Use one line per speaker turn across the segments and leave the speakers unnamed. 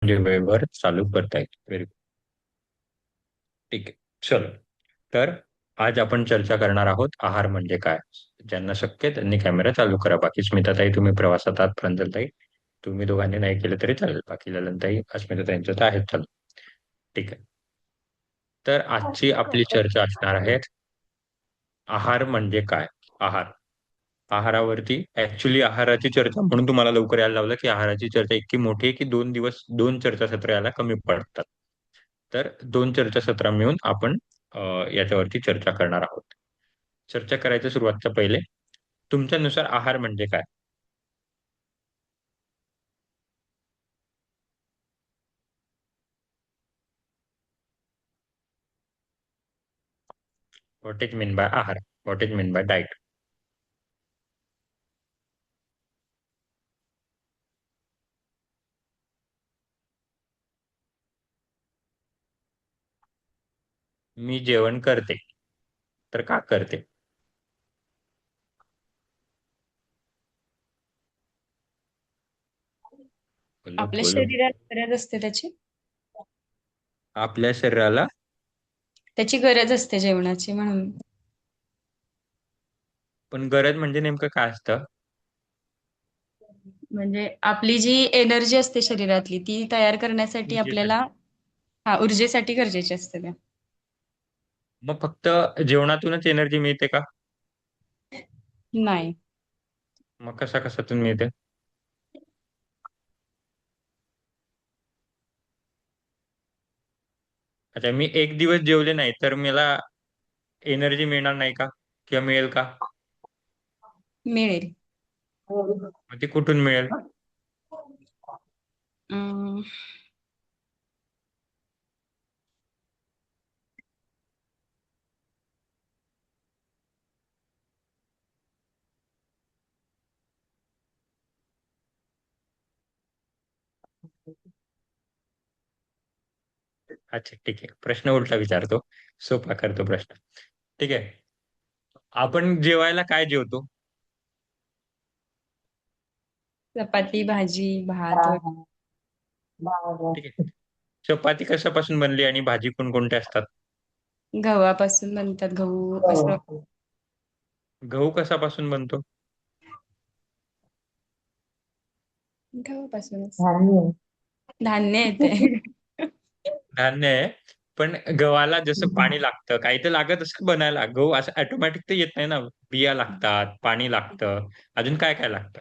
म्हणजे वेळेवर चालू करता येईल. Very good. ठीक आहे. चलो. तर आज आपण चर्चा करणार आहोत आहार म्हणजे काय. ज्यांना शक्य आहे त्यांनी कॅमेरा चालू करा. बाकी स्मिताताई तुम्ही प्रवासात आहात, प्रांजलताई तुम्ही दोघांनी नाही केलं तरी चालेल. बाकी ललनताई अस्मिताताईंचं तर आहेच चालू. ठीक आहे. तर आजची आपली चर्चा असणार आहे आहार म्हणजे काय. आहार. आहारावरती ऍक्च्युली आहाराची चर्चा म्हणून तुम्हाला लवकर यायला लावलं की आहाराची चर्चा इतकी मोठी आहे की 2 दिवस 2 चर्चासत्र यायला कमी पडतात. तर 2 चर्चासत्र मिळून आपण याच्यावरती चर्चा करणार आहोत. चर्चा करायच्या सुरुवातच्या पहिले तुमच्यानुसार आहार म्हणजे काय. What is mean by aahar. What is mean by diet. मी जेवण करते तर का करते. बोलो
आपल्या
बोलो.
शरीरात गरज असते त्याची.
आपल्या शरीराला.
त्याची गरज असते जेवणाची म्हणून.
पण गरज म्हणजे नेमकं काय असतं.
म्हणजे आपली जी एनर्जी असते शरीरातली ती तयार करण्यासाठी आपल्याला
ऊर्जेसाठी.
ऊर्जेसाठी गरजेची असते त्या.
मग फक्त जेवणातूनच एनर्जी मिळते का.
नाही.
मग कशा कशातून मिळते. अच्छा, मी एक दिवस जेवले नाही तर मला एनर्जी मिळणार नाही का, किंवा मिळेल का.
मिळेल.
मग ती कुठून मिळेल.
अं,
अच्छा ठीक आहे, प्रश्न उलटा विचारतो, सोपा करतो प्रश्न. ठीक आहे. आपण जेवायला काय जेवतो.
चपाती, भाजी, भात
ठीक आहे. चपाती कशापासून बनली आणि भाजी कोणकोणत्या असतात.
गव्हापासून बनतात. गहू असं
गहू कशापासून बनतो.
गव्हापासूनच धान्य येते.
धान्य आहे. पण गव्हाला जसं पाणी लागतं, काही तर लागत असं बनायला. गहू असं ऑटोमॅटिक तर येत नाही ना. बिया लागतात, पाणी लागतं, अजून काय काय लागतं.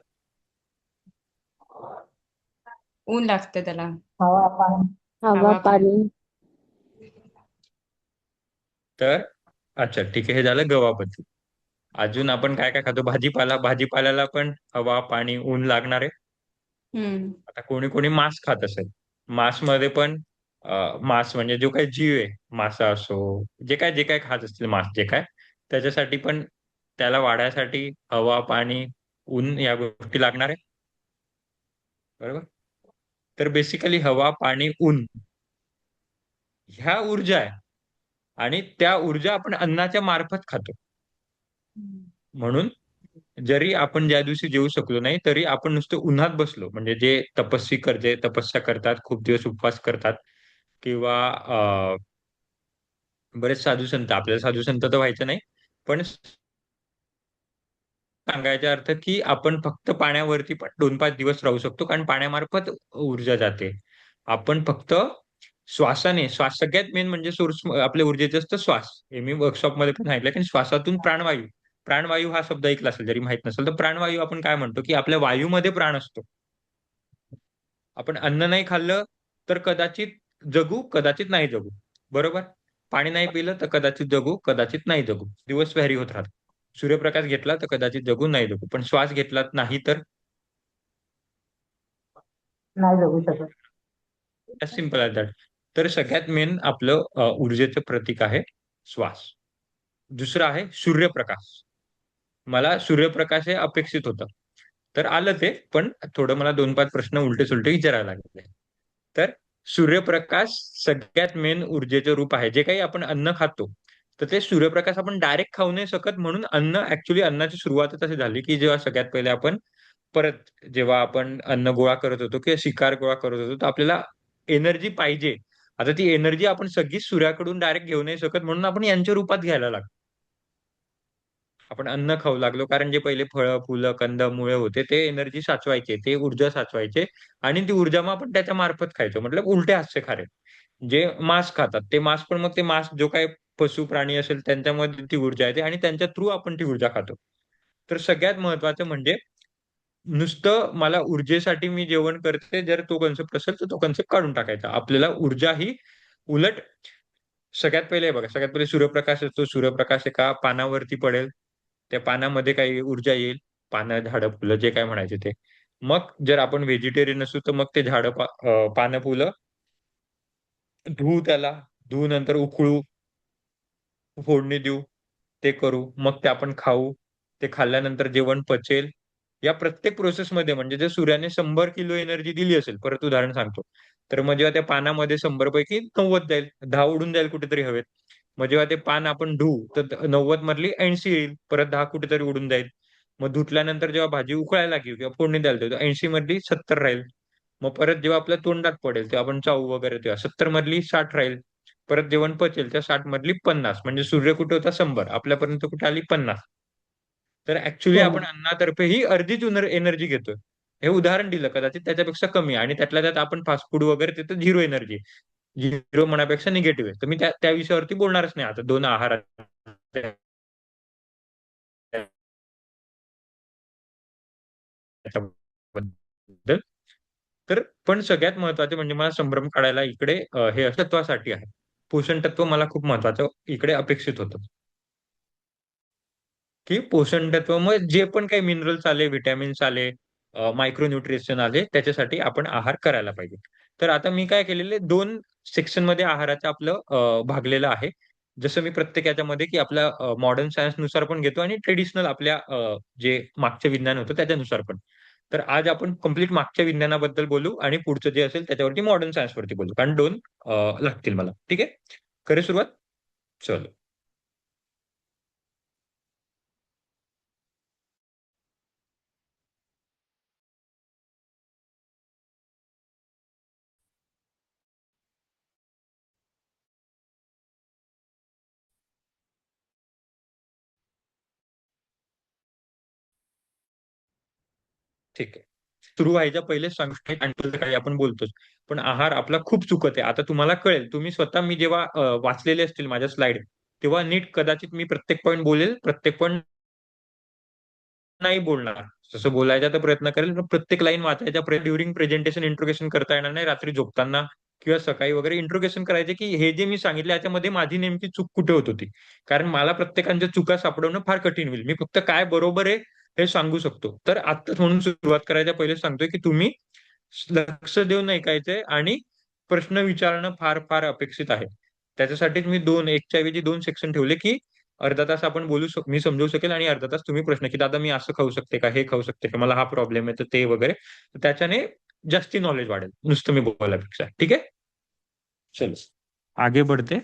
ऊन लागतं त्याला.
हवा पाणी. हवा
हवा पाणी.
पाणी.
तर अच्छा ठीक आहे, हे झालं गव्हाबद्दल. अजून आपण काय काय खातो. भाजीपाला. भाजीपाल्याला पण हवा पाणी ऊन लागणार आहे.
हम्म.
आता कोणी कोणी मांस खात असेल. मांसमध्ये पण मांस म्हणजे जो काही जीव आहे, मासा असो, जे काय खात असतील मांस जे काय, त्याच्यासाठी पण त्याला वाढायसाठी हवा पाणी ऊन या गोष्टी लागणार आहे. बरोबर. तर बेसिकली हवा पाणी ऊन ह्या ऊर्जा आहे. आणि त्या ऊर्जा आपण अन्नाच्या मार्फत खातो. म्हणून जरी आपण ज्या दिवशी जेवू शकलो नाही तरी आपण नुसतं उन्हात बसलो, म्हणजे जे जे तपस्या करतात, खूप दिवस उपवास करतात, किंवा बरेच साधू संत. आपल्याला साधू संत तर व्हायचं नाही, पण सांगायचा अर्थ की आपण फक्त पाण्यावरती पण 2-5 दिवस राहू शकतो, कारण पाण्यामार्फत ऊर्जा जाते. आपण फक्त श्वासाने, श्वास सगळ्यात मेन म्हणजे सोर्स आपल्या ऊर्जेचं असतं श्वास. हे मी वर्कशॉपमध्ये पण सांगितलं की श्वासातून प्राणवायू. प्राणवायू हा शब्द ऐकला असेल, जरी माहित नसेल तर प्राणवायू आपण काय म्हणतो की आपल्या वायूमध्ये प्राण असतो. आपण अन्न नाही खाल्लं तर कदाचित जगू, कदाचित नाही जगू. बरोबर. पाणी नाही पिलं तर कदाचित जगू, कदाचित नाही जगू. दिवस व्हॅरी होत राहतात. सूर्यप्रकाश घेतला तर कदाचित जगू, नाही जगू. पण श्वास घेतला नाही तर
नाही जगू शकत.
सिंपल आहे दॅट. तर सगळ्यात मेन आपलं ऊर्जेचं प्रतीक आहे श्वास. दुसरं आहे सूर्यप्रकाश. मला सूर्यप्रकाश हे अपेक्षित होतं, तर आलं ते. पण थोडं मला 2-5 प्रश्न उलटे सुलटे विचारायला लागले. तर सूर्यप्रकाश सगळ्यात मेन ऊर्जेचं रूप आहे. जे काही आपण अन्न खातो, तर ते सूर्यप्रकाश आपण डायरेक्ट खाऊ नाही शकत. म्हणून अन्न ऍक्च्युली, अन्नाची सुरुवातच अशी झाली की जेव्हा सगळ्यात पहिले आपण, परत जेव्हा आपण अन्न गोळा करत होतो किंवा शिकार गोळा करत होतो, तर आपल्याला एनर्जी पाहिजे. आता ती एनर्जी आपण सगळी सूर्याकडून डायरेक्ट घेऊ नाही शकत, म्हणून आपण यांच्या रूपात घ्यायला लागतो. आपण अन्न खाऊ लागलो, कारण जे पहिले फळं, फुलं, कंद, मुळे होते ते एनर्जी साचवायचे, ते ऊर्जा साचवायचे, आणि ती ऊर्जा मग आपण त्याच्या मार्फत खायचो. मतलब उलटे हातचे खारे. जे मांस खातात ते मांस, पण मग ते मांस जो काही पशु प्राणी असेल त्यांच्यामध्ये ती ऊर्जा येते आणि त्यांच्या थ्रू आपण ती ऊर्जा खातो. तर सगळ्यात महत्वाचं म्हणजे नुसतं मला ऊर्जेसाठी मी जेवण करते, जर तो कन्सेप्ट असेल तर तो कन्सेप्ट काढून टाकायचा. आपल्याला ऊर्जा ही उलट सगळ्यात पहिले हे बघा, सगळ्यात पहिले सूर्यप्रकाश असतो. सूर्यप्रकाश एका पानावरती पडेल, त्या पानामध्ये काही ऊर्जा येईल. पानं, झाडं, फुलं जे काय म्हणायचे ते. मग जर आपण व्हेजिटेरियन असू तर मग ते झाडं, पानं, फुलं धुवू त्याला, धुवू नंतर उकळू, फोडणी देऊ, ते करू, मग ते आपण खाऊ. ते खाल्ल्यानंतर जेवण पचेल. या प्रत्येक प्रोसेसमध्ये म्हणजे जर सूर्याने 100 किलो एनर्जी दिली असेल, परत उदाहरण सांगतो, तर मग जेव्हा त्या पानामध्ये 100 पैकी 90 जाईल, 10 उडून जाईल कुठेतरी हवेत. मग जेव्हा ते पान आपण धुवू तर 90 मधली 80 येईल, परत 10 कुठेतरी उडून जाईल. मग धुतल्यानंतर जेव्हा भाजी उकळायला लागेल किंवा फोडणी द्यायला देऊ, 80 मधली 70 राहील. मग परत जेव्हा आपल्या तोंडात पडेल तेव्हा आपण चावू वगैरे, तेव्हा 70 मधली 60 राहील. परत जेवण पचेल त्या 60 मधली 50, म्हणजे सूर्य कुठे होता 100, आपल्यापर्यंत कुठे आली 50. तर ऍक्च्युली आपण अन्नातर्फे ही अर्धीच एनर्जी घेतोय. हे उदाहरण दिलं, कदाचित त्याच्यापेक्षा कमी, आणि त्यातल्या त्यात आपण फास्ट फूड वगैरे तिथं झिरो एनर्जी, झिरो म्हणण्यापेक्षा निगेटिव्ह आहे. तर मी त्या त्या विषयावरती बोलणारच नाही आता, दोन आहार त्याच्याबद्दल. तर पण सगळ्यात महत्वाचे म्हणजे मला संभ्रम काढायला इकडे हे तत्वासाठी आहे. पोषण तत्व मला खूप महत्वाचं इकडे अपेक्षित होतं, की पोषण तत्व मग जे पण काही मिनरल्स आले, विटॅमिन्स आले, मायक्रोन्यूट्रिशन आले, त्याच्यासाठी आपण आहार करायला पाहिजे. तर आता मी काय केलेले, दोन सेक्शन मध्ये आहाराचं आपलं भागलेलं आहे. जसं मी प्रत्येक याच्यामध्ये की आपल्या मॉडर्न सायन्स नुसार पण घेतो आणि ट्रेडिशनल आपल्या जे मागचं विज्ञान होतं त्याच्यानुसार पण. तर आज आपण कम्प्लीट मागच्या विज्ञानाबद्दल बोलू आणि पुढचं जे असेल त्याच्यावरती मॉडर्न सायन्स वरती बोलू, कारण दोन लागतील मला. ठीक आहे, करे सुरुवात. चलो. ठीक आहे. सुरू व्हायच्या पहिलेच सांगतो, आणि तुझं काही आपण बोलतोच. पण आहार आपला खूप चुकत आहे. आता तुम्हाला कळेल, तुम्ही स्वतः मी जेव्हा वाचलेले असतील माझ्या स्लाइड, तेव्हा नीट कदाचित मी प्रत्येक पॉईंट बोलेल, प्रत्येक पॉईंट नाही बोलणार. जसं बोलायचा तर प्रयत्न करेल, पण प्रत्येक लाईन वाचायच्या ड्युरिंग प्रेझेंटेशन इंट्रोगेशन करता येणार नाही, रात्री झोपताना किंवा सकाळी वगैरे इंट्रोगेशन करायचे, की हे जे मी सांगितलं याच्यामध्ये माझी नेमकी चूक कुठे होत होती. कारण मला प्रत्येकांच्या चुका सापडवणं फार कठीण होईल. मी फक्त काय बरोबर आहे हे सांगू शकतो. तर आत्ताच म्हणून सुरुवात करायच्या पहिले सांगतोय, की तुम्ही लक्ष देऊन ऐकायचंय आणि प्रश्न विचारणं फार फार अपेक्षित आहे. त्याच्यासाठीच मी दोन, एकच्या ऐवजी दोन सेक्शन ठेवले, की अर्धा तास आपण बोलू मी समजू शकेल, आणि अर्धा तास तुम्ही प्रश्न, की दादा मी असं खाऊ शकते का, हे खाऊ शकते का, मला हा प्रॉब्लेम आहे तर ते वगैरे. तर त्याच्याने जास्ती नॉलेज वाढेल नुसतं मी बोलायपेक्षा. ठीक आहे, चल आगे बढ़ते.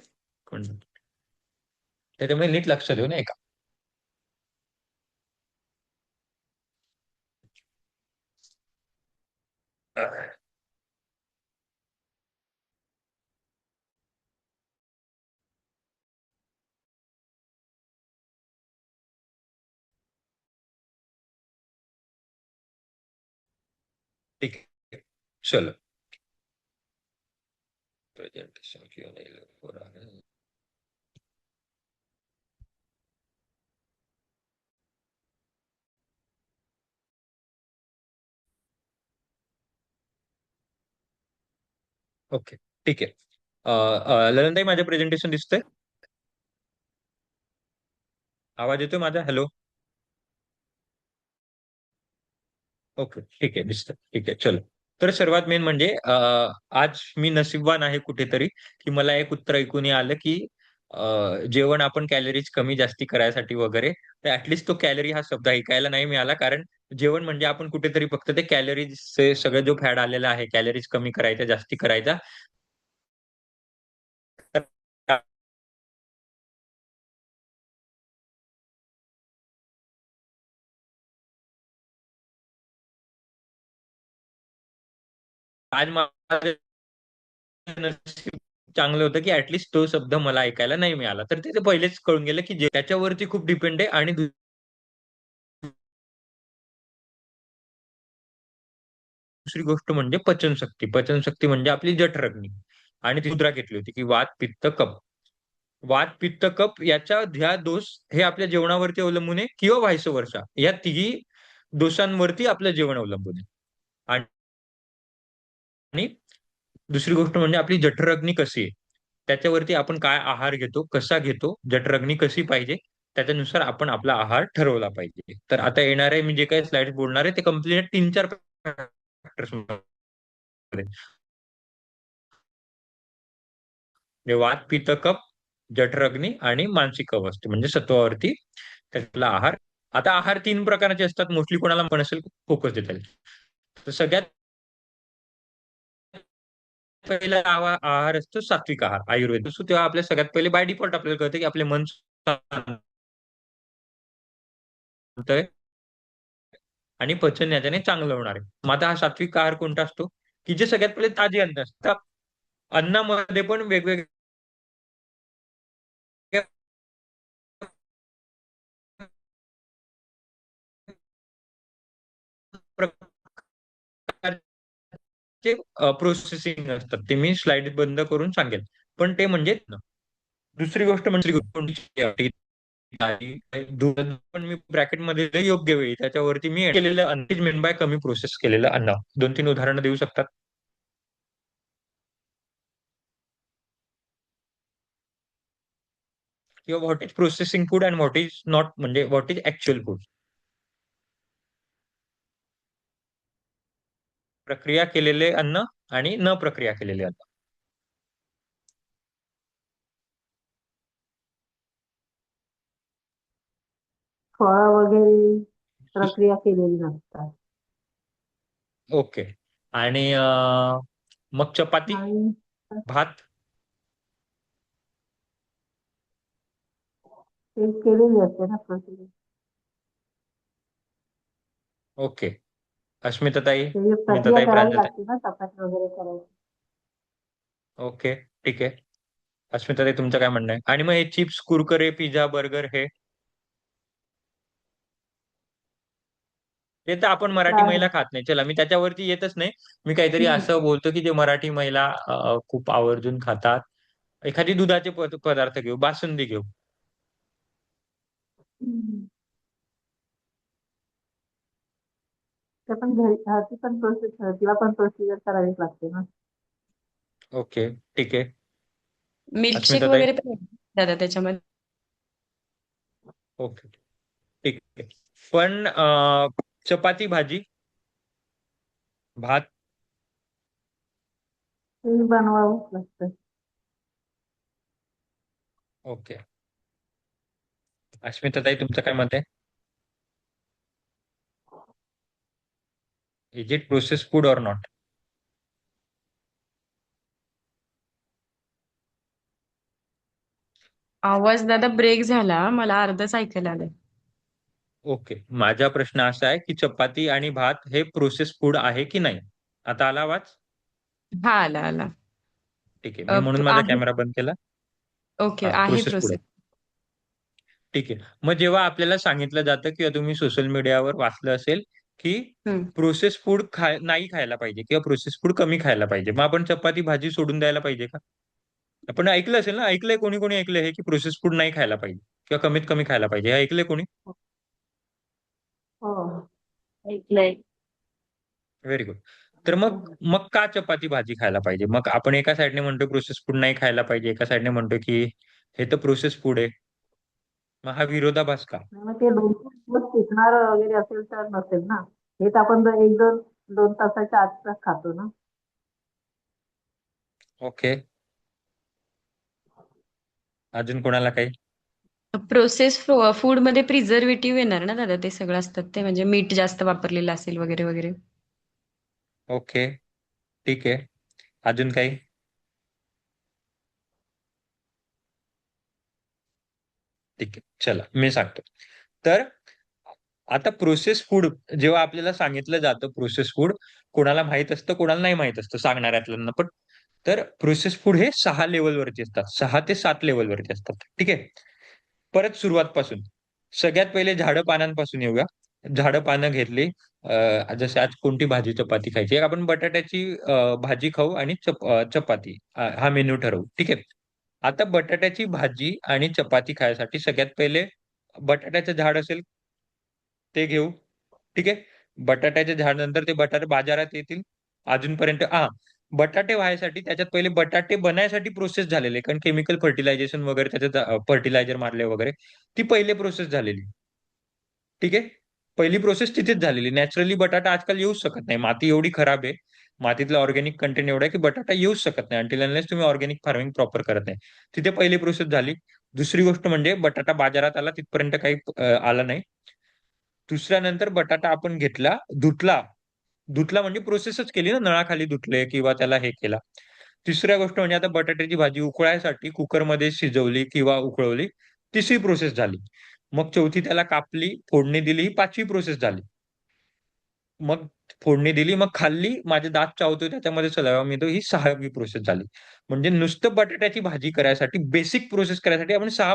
त्याच्यामुळे नीट लक्ष देऊन ऐका. ठीक आहे, चलो. प्रेजेंटेशन क्यों नहीं हो रहा है? ओके, ठीक आहे. ललनताई, माझं प्रेझेंटेशन दिसतंय? आवाज येतोय माझा? हॅलो. ओके, ठीक आहे, दिसतं. ठीक आहे, चलो. तर सर्वात मेन म्हणजे आज मी नशीबवान आहे कुठेतरी, की मला एक उत्तर ऐकून आलं, की जेवण आपण कॅलरीज कमी जास्ती करायसाठी वगैरे, तर ऍटलिस्ट तो कॅलरी हा शब्द ऐकायला नाही मिळाला. कारण जेवण म्हणजे आपण कुठेतरी फक्त ते कॅलरीज सगळं जो फॅड आलेला आहे, कॅलरीज कमी करायच्या, जास्ती करायच्या. तर आज माझं नशीब चांगलं होतं की ऍटलिस्ट तो शब्द मला ऐकायला नाही मिळाला. तर ते पहिलेच कळून गेलं की जे त्याच्यावरती खूप डिपेंड आहे. आणि दुसरी गोष्ट म्हणजे पचनशक्ती. पचनशक्ती म्हणजे आपली जठरग्नी. आणि ती मुद्रा घेतली होती की वात पित्त कफ. वात पित्त कफ याच्या ह्या दोष हे आपल्या जेवणावरती अवलंबून आहे किंवा व्हायस वर्षा. या तिघी दोषांवरती आपलं जेवण अवलंबून आहे. आणि दुसरी गोष्ट म्हणजे आपली जठरग्नी कशी आहे त्याच्यावरती आपण काय आहार घेतो, कसा घेतो, जठरग्नी कशी पाहिजे, त्याच्यानुसार आपण आपला आहार ठरवला पाहिजे. तर आता येणार आहे, मी जे काही स्लाइड बोलणार आहे ते कम्प्लीट 3-4 फॅक्टर्स मध्ये. म्हणजे वात पित्त कफ, जठरग्नी आणि मानसिक अवस्था म्हणजे सत्वावरती त्यातला आहार. आता आहार 3 प्रकारचे असतात. मोस्टली कोणाला पण असेल फोकस देता येईल. तर सगळ्यात पहिला आहार असतो सात्विक आहार, आयुर्वेद असतो. तेव्हा आपल्या सगळ्यात पहिले बाय डिफॉल्ट आपल्याला कळतं की आपले मन शांत आहे आणि पचन याच्याने चांगलं होणार आहे. मग आता हा सात्विक आहार कोणता असतो? की जे सगळ्यात पहिले ताजे अन्न असतात. अन्नामध्ये पण वेगवेगळ्या प्रकारचे प्रोसेसिंग असतात. ते मी स्लाइड बंद करून सांगेल. पण ते म्हणजे दुसरी गोष्ट म्हणजे दूध पण मी ब्रॅकेटमध्ये योग्य वेळी त्याच्यावरती मी केलेलं अन्न मेन बाय कमी प्रोसेस केलेलं अन्न. 2-3 उदाहरणं देऊ शकतात? किंवा what is processing food and what is not, म्हणजे व्हॉट इज ऍक्च्युअल फूड. प्रक्रिया केलेले अन्न आणि न प्रक्रिया केलेले अन्न.
फळं वगैरे प्रक्रिया केलेली नसतात.
ओके. आणि मग चपाती,
आणि
भात.
ते केलेली असते ना प्रक्रिया.
ओके. अस्मिताताई,
त्याची प्रक्रिया
स्मिताताई,
करावी
प्रांजलताई.
लागते ना चपाती वगैरे करायची.
ओके, ठीक आहे. अस्मिताताई, तुमचं काय म्हणणं आहे? आणि मग हे चिप्स, कुरकुरे, पिझ्झा, बर्गर हे ते तर आपण मराठी महिला
काय?
खात नाही. चला, मी त्याच्यावरती येतच नाही. मी काहीतरी असं बोलतो की जे मराठी महिला खूप आवर्जून खातात. एखादी दुधाचे पदार्थ घेऊ, बासुंदी घेऊ.
हम्म. ते पण घरी ती पण प्रोसेस तिला पण प्रोसिजर करावीच लागते ना.
ओके, ठीक आहे.
मिल्कशेक
अस्मिताताई.
वगैरे पण दादा त्याच्यामध्ये.
ओके, ठीक आहे. पण चपाती भाजी, भात.
ते बनवावंच लागतं.
ओके. अस्मिताताई, तुमचं काय मत आहे? Is it process food or not?
आवाज दादा ब्रेक झाला, मला अर्धच ऐकायला आलं.
ओके. माझा प्रश्न असा आहे की चपाती आणि भात हे प्रोसेस फूड आहे की नाही? आता आला आवाज?
हा, आला आला.
ठीक आहे. मी म्हणून माझा
आहे.
कॅमेरा बंद केला.
ओके,
हा,
आहे
प्रोसेस फूड
प्रोसेस.
आहे. ठीक आहे. मग जेव्हा आपल्याला सांगितलं जातं किंवा तुम्ही सोशल मीडियावर वाचलं असेल की
हम्म.
प्रोसेस फूड नाही खायला पाहिजे किंवा प्रोसेस फूड कमी खायला पाहिजे, मग आपण चपाती भाजी सोडून द्यायला पाहिजे का? आपण ऐकलं असेल ना, ऐकलंय, कोणी कोणी ऐकलंय हे की प्रोसेस फूड नाही खायला पाहिजे किंवा कमीत कमी खायला पाहिजे, हे ऐकलंय कोणी?
हो, ऐकलंय.
Very good. तर मग मग का चपाती भाजी खायला पाहिजे? मग आपण एका साईडने म्हणतो प्रोसेस फूड नाही खायला पाहिजे, एका साईडने म्हणतो की हे तर प्रोसेस फूड आहे. मग हा विरोधाभास का?
मग ते 2-3 दिवस टिकणार वगैरे असेल तर नसेल ना. हे तर आपण 1-2 तासाच्या आसपास खातो ना.
ओके. अजून कोणाला काही?
प्रोसेस फूड मध्ये प्रिझर्वेटिव्ह येणार ना दादा, ते सगळं असतात ते, म्हणजे मीठ जास्त वापरलेलं असेल वगैरे वगैरे.
ओके, ठीक आहे. अजून काही? ठीक आहे, चला मी सांगतो. तर आता प्रोसेस फूड जेव्हा आपल्याला सांगितलं जातं, प्रोसेस फूड कोणाला माहित असतं, कोणाला नाही माहित असतं सांगणाऱ्यातल्यांना पण. तर प्रोसेस फूड हे 6 लेवलवरती असतात, 6 ते 7 लेवलवरती असतात. ठीक आहे. परत सुरुवात पासून सगळ्यात पहिले झाडं पानांपासून येऊया. झाडं पानं घेतली. जसे आज कोणती भाजी चपाती खायची, आपण बटाट्याची भाजी खाऊ आणि चपाती हा मेनू ठरवू. ठीक आहे. आता बटाट्याची भाजी आणि चपाती खायसाठी सगळ्यात पहिले बटाट्याचं झाड असेल ते घेऊ. ठीक आहे. बटाट्याचे झाड, नंतर ते बटाटे बाजारात येतील. अजूनपर्यंत बटाटे व्हायसाठी त्याच्यात पहिले बटाटे बनायसाठी प्रोसेस झालेले, कारण केमिकल फर्टिलायझेशन वगैरे त्याच्यात फर्टिलायझर मारले वगैरे, ती पहिले प्रोसेस झालेली. ठीक आहे. पहिली प्रोसेस तिथेच झालेली. नॅचरली बटाटा आजकाल येऊच शकत नाही. माती एवढी खराब आहे. मातीतला ऑर्गॅनिक कंटेंट एवढा आहे की बटाटा येऊच शकत नाही अंटिल अनलेस तुम्ही ऑर्गॅनिक फार्मिंग प्रॉपर करत नाही. तिथे पहिली प्रोसेस झाली. दुसरी गोष्ट म्हणजे बटाटा बाजारात आला तिथपर्यंत काही आला नाही. दुसऱ्यानंतर बटाटा आपण घेतला, धुतला. धुतला म्हणजे प्रोसेसच केली ना, नळाखाली धुतले किंवा त्याला हे केला. तिसऱ्या गोष्ट म्हणजे आता बटाट्याची भाजी उकळायसाठी कुकरमध्ये शिजवली किंवा उकळवली, तिसरी प्रोसेस झाली. मग चौथी त्याला कापली, फोडणी दिली, ही 5वी प्रोसेस झाली. मग फोडणी दिली, मग खाल्ली, माझे दात चावतोय त्याच्यामध्ये सलाइवा मिळतो, ही 6वी प्रोसेस झाली. म्हणजे नुसतं बटाट्याची भाजी करायसाठी, बेसिक प्रोसेस करायसाठी आपण 6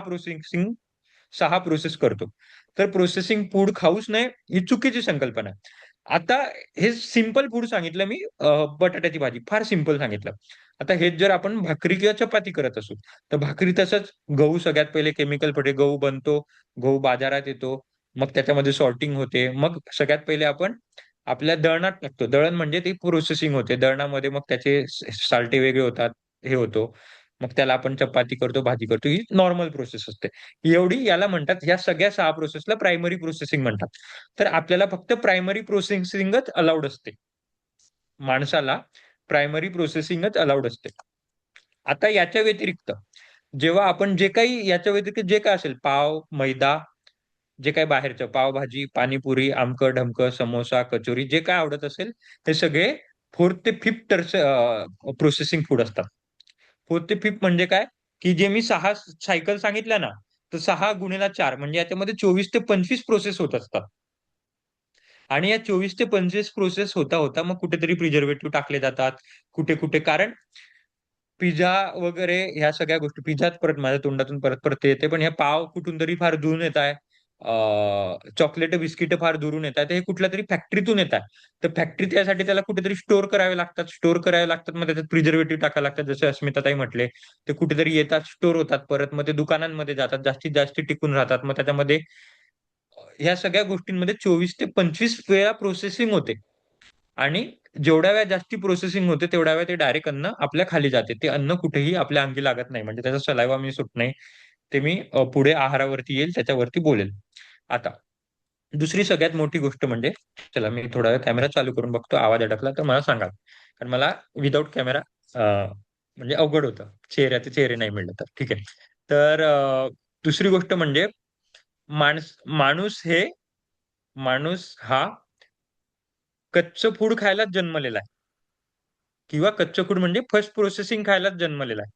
प्रोसेस करतो. तर प्रोसेसिंग फूड खाऊच नये ही चुकीची संकल्पना आहे. आता हे सिंपल फूड सांगितलं मी, बटाट्याची भाजी फार सिंपल सांगितलं. आता हेच जर आपण भाकरी किंवा चपाती करत असू, तर भाकरी तसंच गहू सगळ्यात पहिले केमिकल फटे गहू बनतो, गहू बाजारात येतो, मग त्याच्यामध्ये सॉर्टिंग होते. मग सगळ्यात पहिले आपण आपल्या दळणात टाकतो. दळण म्हणजे ती प्रोसेसिंग होते. दळणामध्ये मग त्याचे साल्टे वेगळे होतात, हे होतो. मग त्याला आपण चपाती करतो, भाजी करतो. ही नॉर्मल प्रोसेस असते. एवढी याला म्हणतात, ह्या सगळ्या 6 प्रोसेसला प्रायमरी प्रोसेसिंग म्हणतात. तर आपल्याला फक्त प्रायमरी प्रोसेसिंगच अलाउड असते. माणसाला प्रायमरी प्रोसेसिंगच अलाउड असते. आता याच्या व्यतिरिक्त जेव्हा आपण जे काही याच्या व्यतिरिक्त जे काय असेल, पाव, मैदा, जे काही बाहेरचं पावभाजी, पाणीपुरी, अमकं-ढमकं, समोसा, कचोरी जे काय आवडत असेल, ते सगळे 4th ते 5th प्रोसेसिंग फूड असतात. 4th ते 5th म्हणजे काय? की जे मी 6 सायकल सांगितल्या ना, तर 6 गुणिले 4 म्हणजे याच्यामध्ये 24 ते 25 प्रोसेस होत असतात. आणि या 24 ते 25 प्रोसेस होता, होता मग कुठेतरी प्रिझर्व्हेटिव्ह टाकले जातात. कुठे-कुठे कारण पिझ्झा वगैरे ह्या सगळ्या गोष्टी पिझ्झाच परत माझ्या तोंडातून परत-परत ते येते. पण हे पाव कुठून तरी फार दुरून येत आहे. चॉकलेट, बिस्किटं फार दुरून येतात. हे कुठल्यातरी फॅक्टरीतून येतात. तर फॅक्टरीत यासाठी त्याला कुठेतरी स्टोअर करावे लागतात. स्टोअर करावे लागतात. मग त्याच्यात प्रिझर्व्हेटिव्ह टाकावे लागतात. जसे अस्मिताताई म्हटले, ते कुठेतरी येतात, स्टोअर होतात. परत मग ते दुकानांमध्ये जातात. जास्तीत जास्त टिकून राहतात. मग त्याच्यामध्ये ह्या सगळ्या गोष्टींमध्ये 24 ते 25 वेळा प्रोसेसिंग होते. आणि जेवढ्या वेळा जास्ती प्रोसेसिंग होते, तेवढ्या वेळा ते डायरेक्ट अन्न आपल्या खाली जाते. ते अन्न कुठेही आपल्या अंगी लागत नाही. म्हणजे त्याचा सलाइवा मी सुट नाही. ते मी पुढे आहारावरती येईल, त्याच्यावरती बोलेल. आता दुसरी सगळ्यात मोठी गोष्ट म्हणजे चला मी थोडा वेळ कॅमेरा चालू करून बघतो. आवाज अडकला तर मला सांगा. कारण मला विदाऊट कॅमेरा म्हणजे अवघड होतं. चेहऱ्याचे चेहरे नाही मिळले तर. ठीक आहे. तर दुसरी गोष्ट म्हणजे माणूस माणूस हे माणूस हा कच्चं फूड खायलाच जन्मलेला आहे. किंवा कच्चं फूड म्हणजे फर्स्ट प्रोसेसिंग खायलाच जन्मलेला आहे.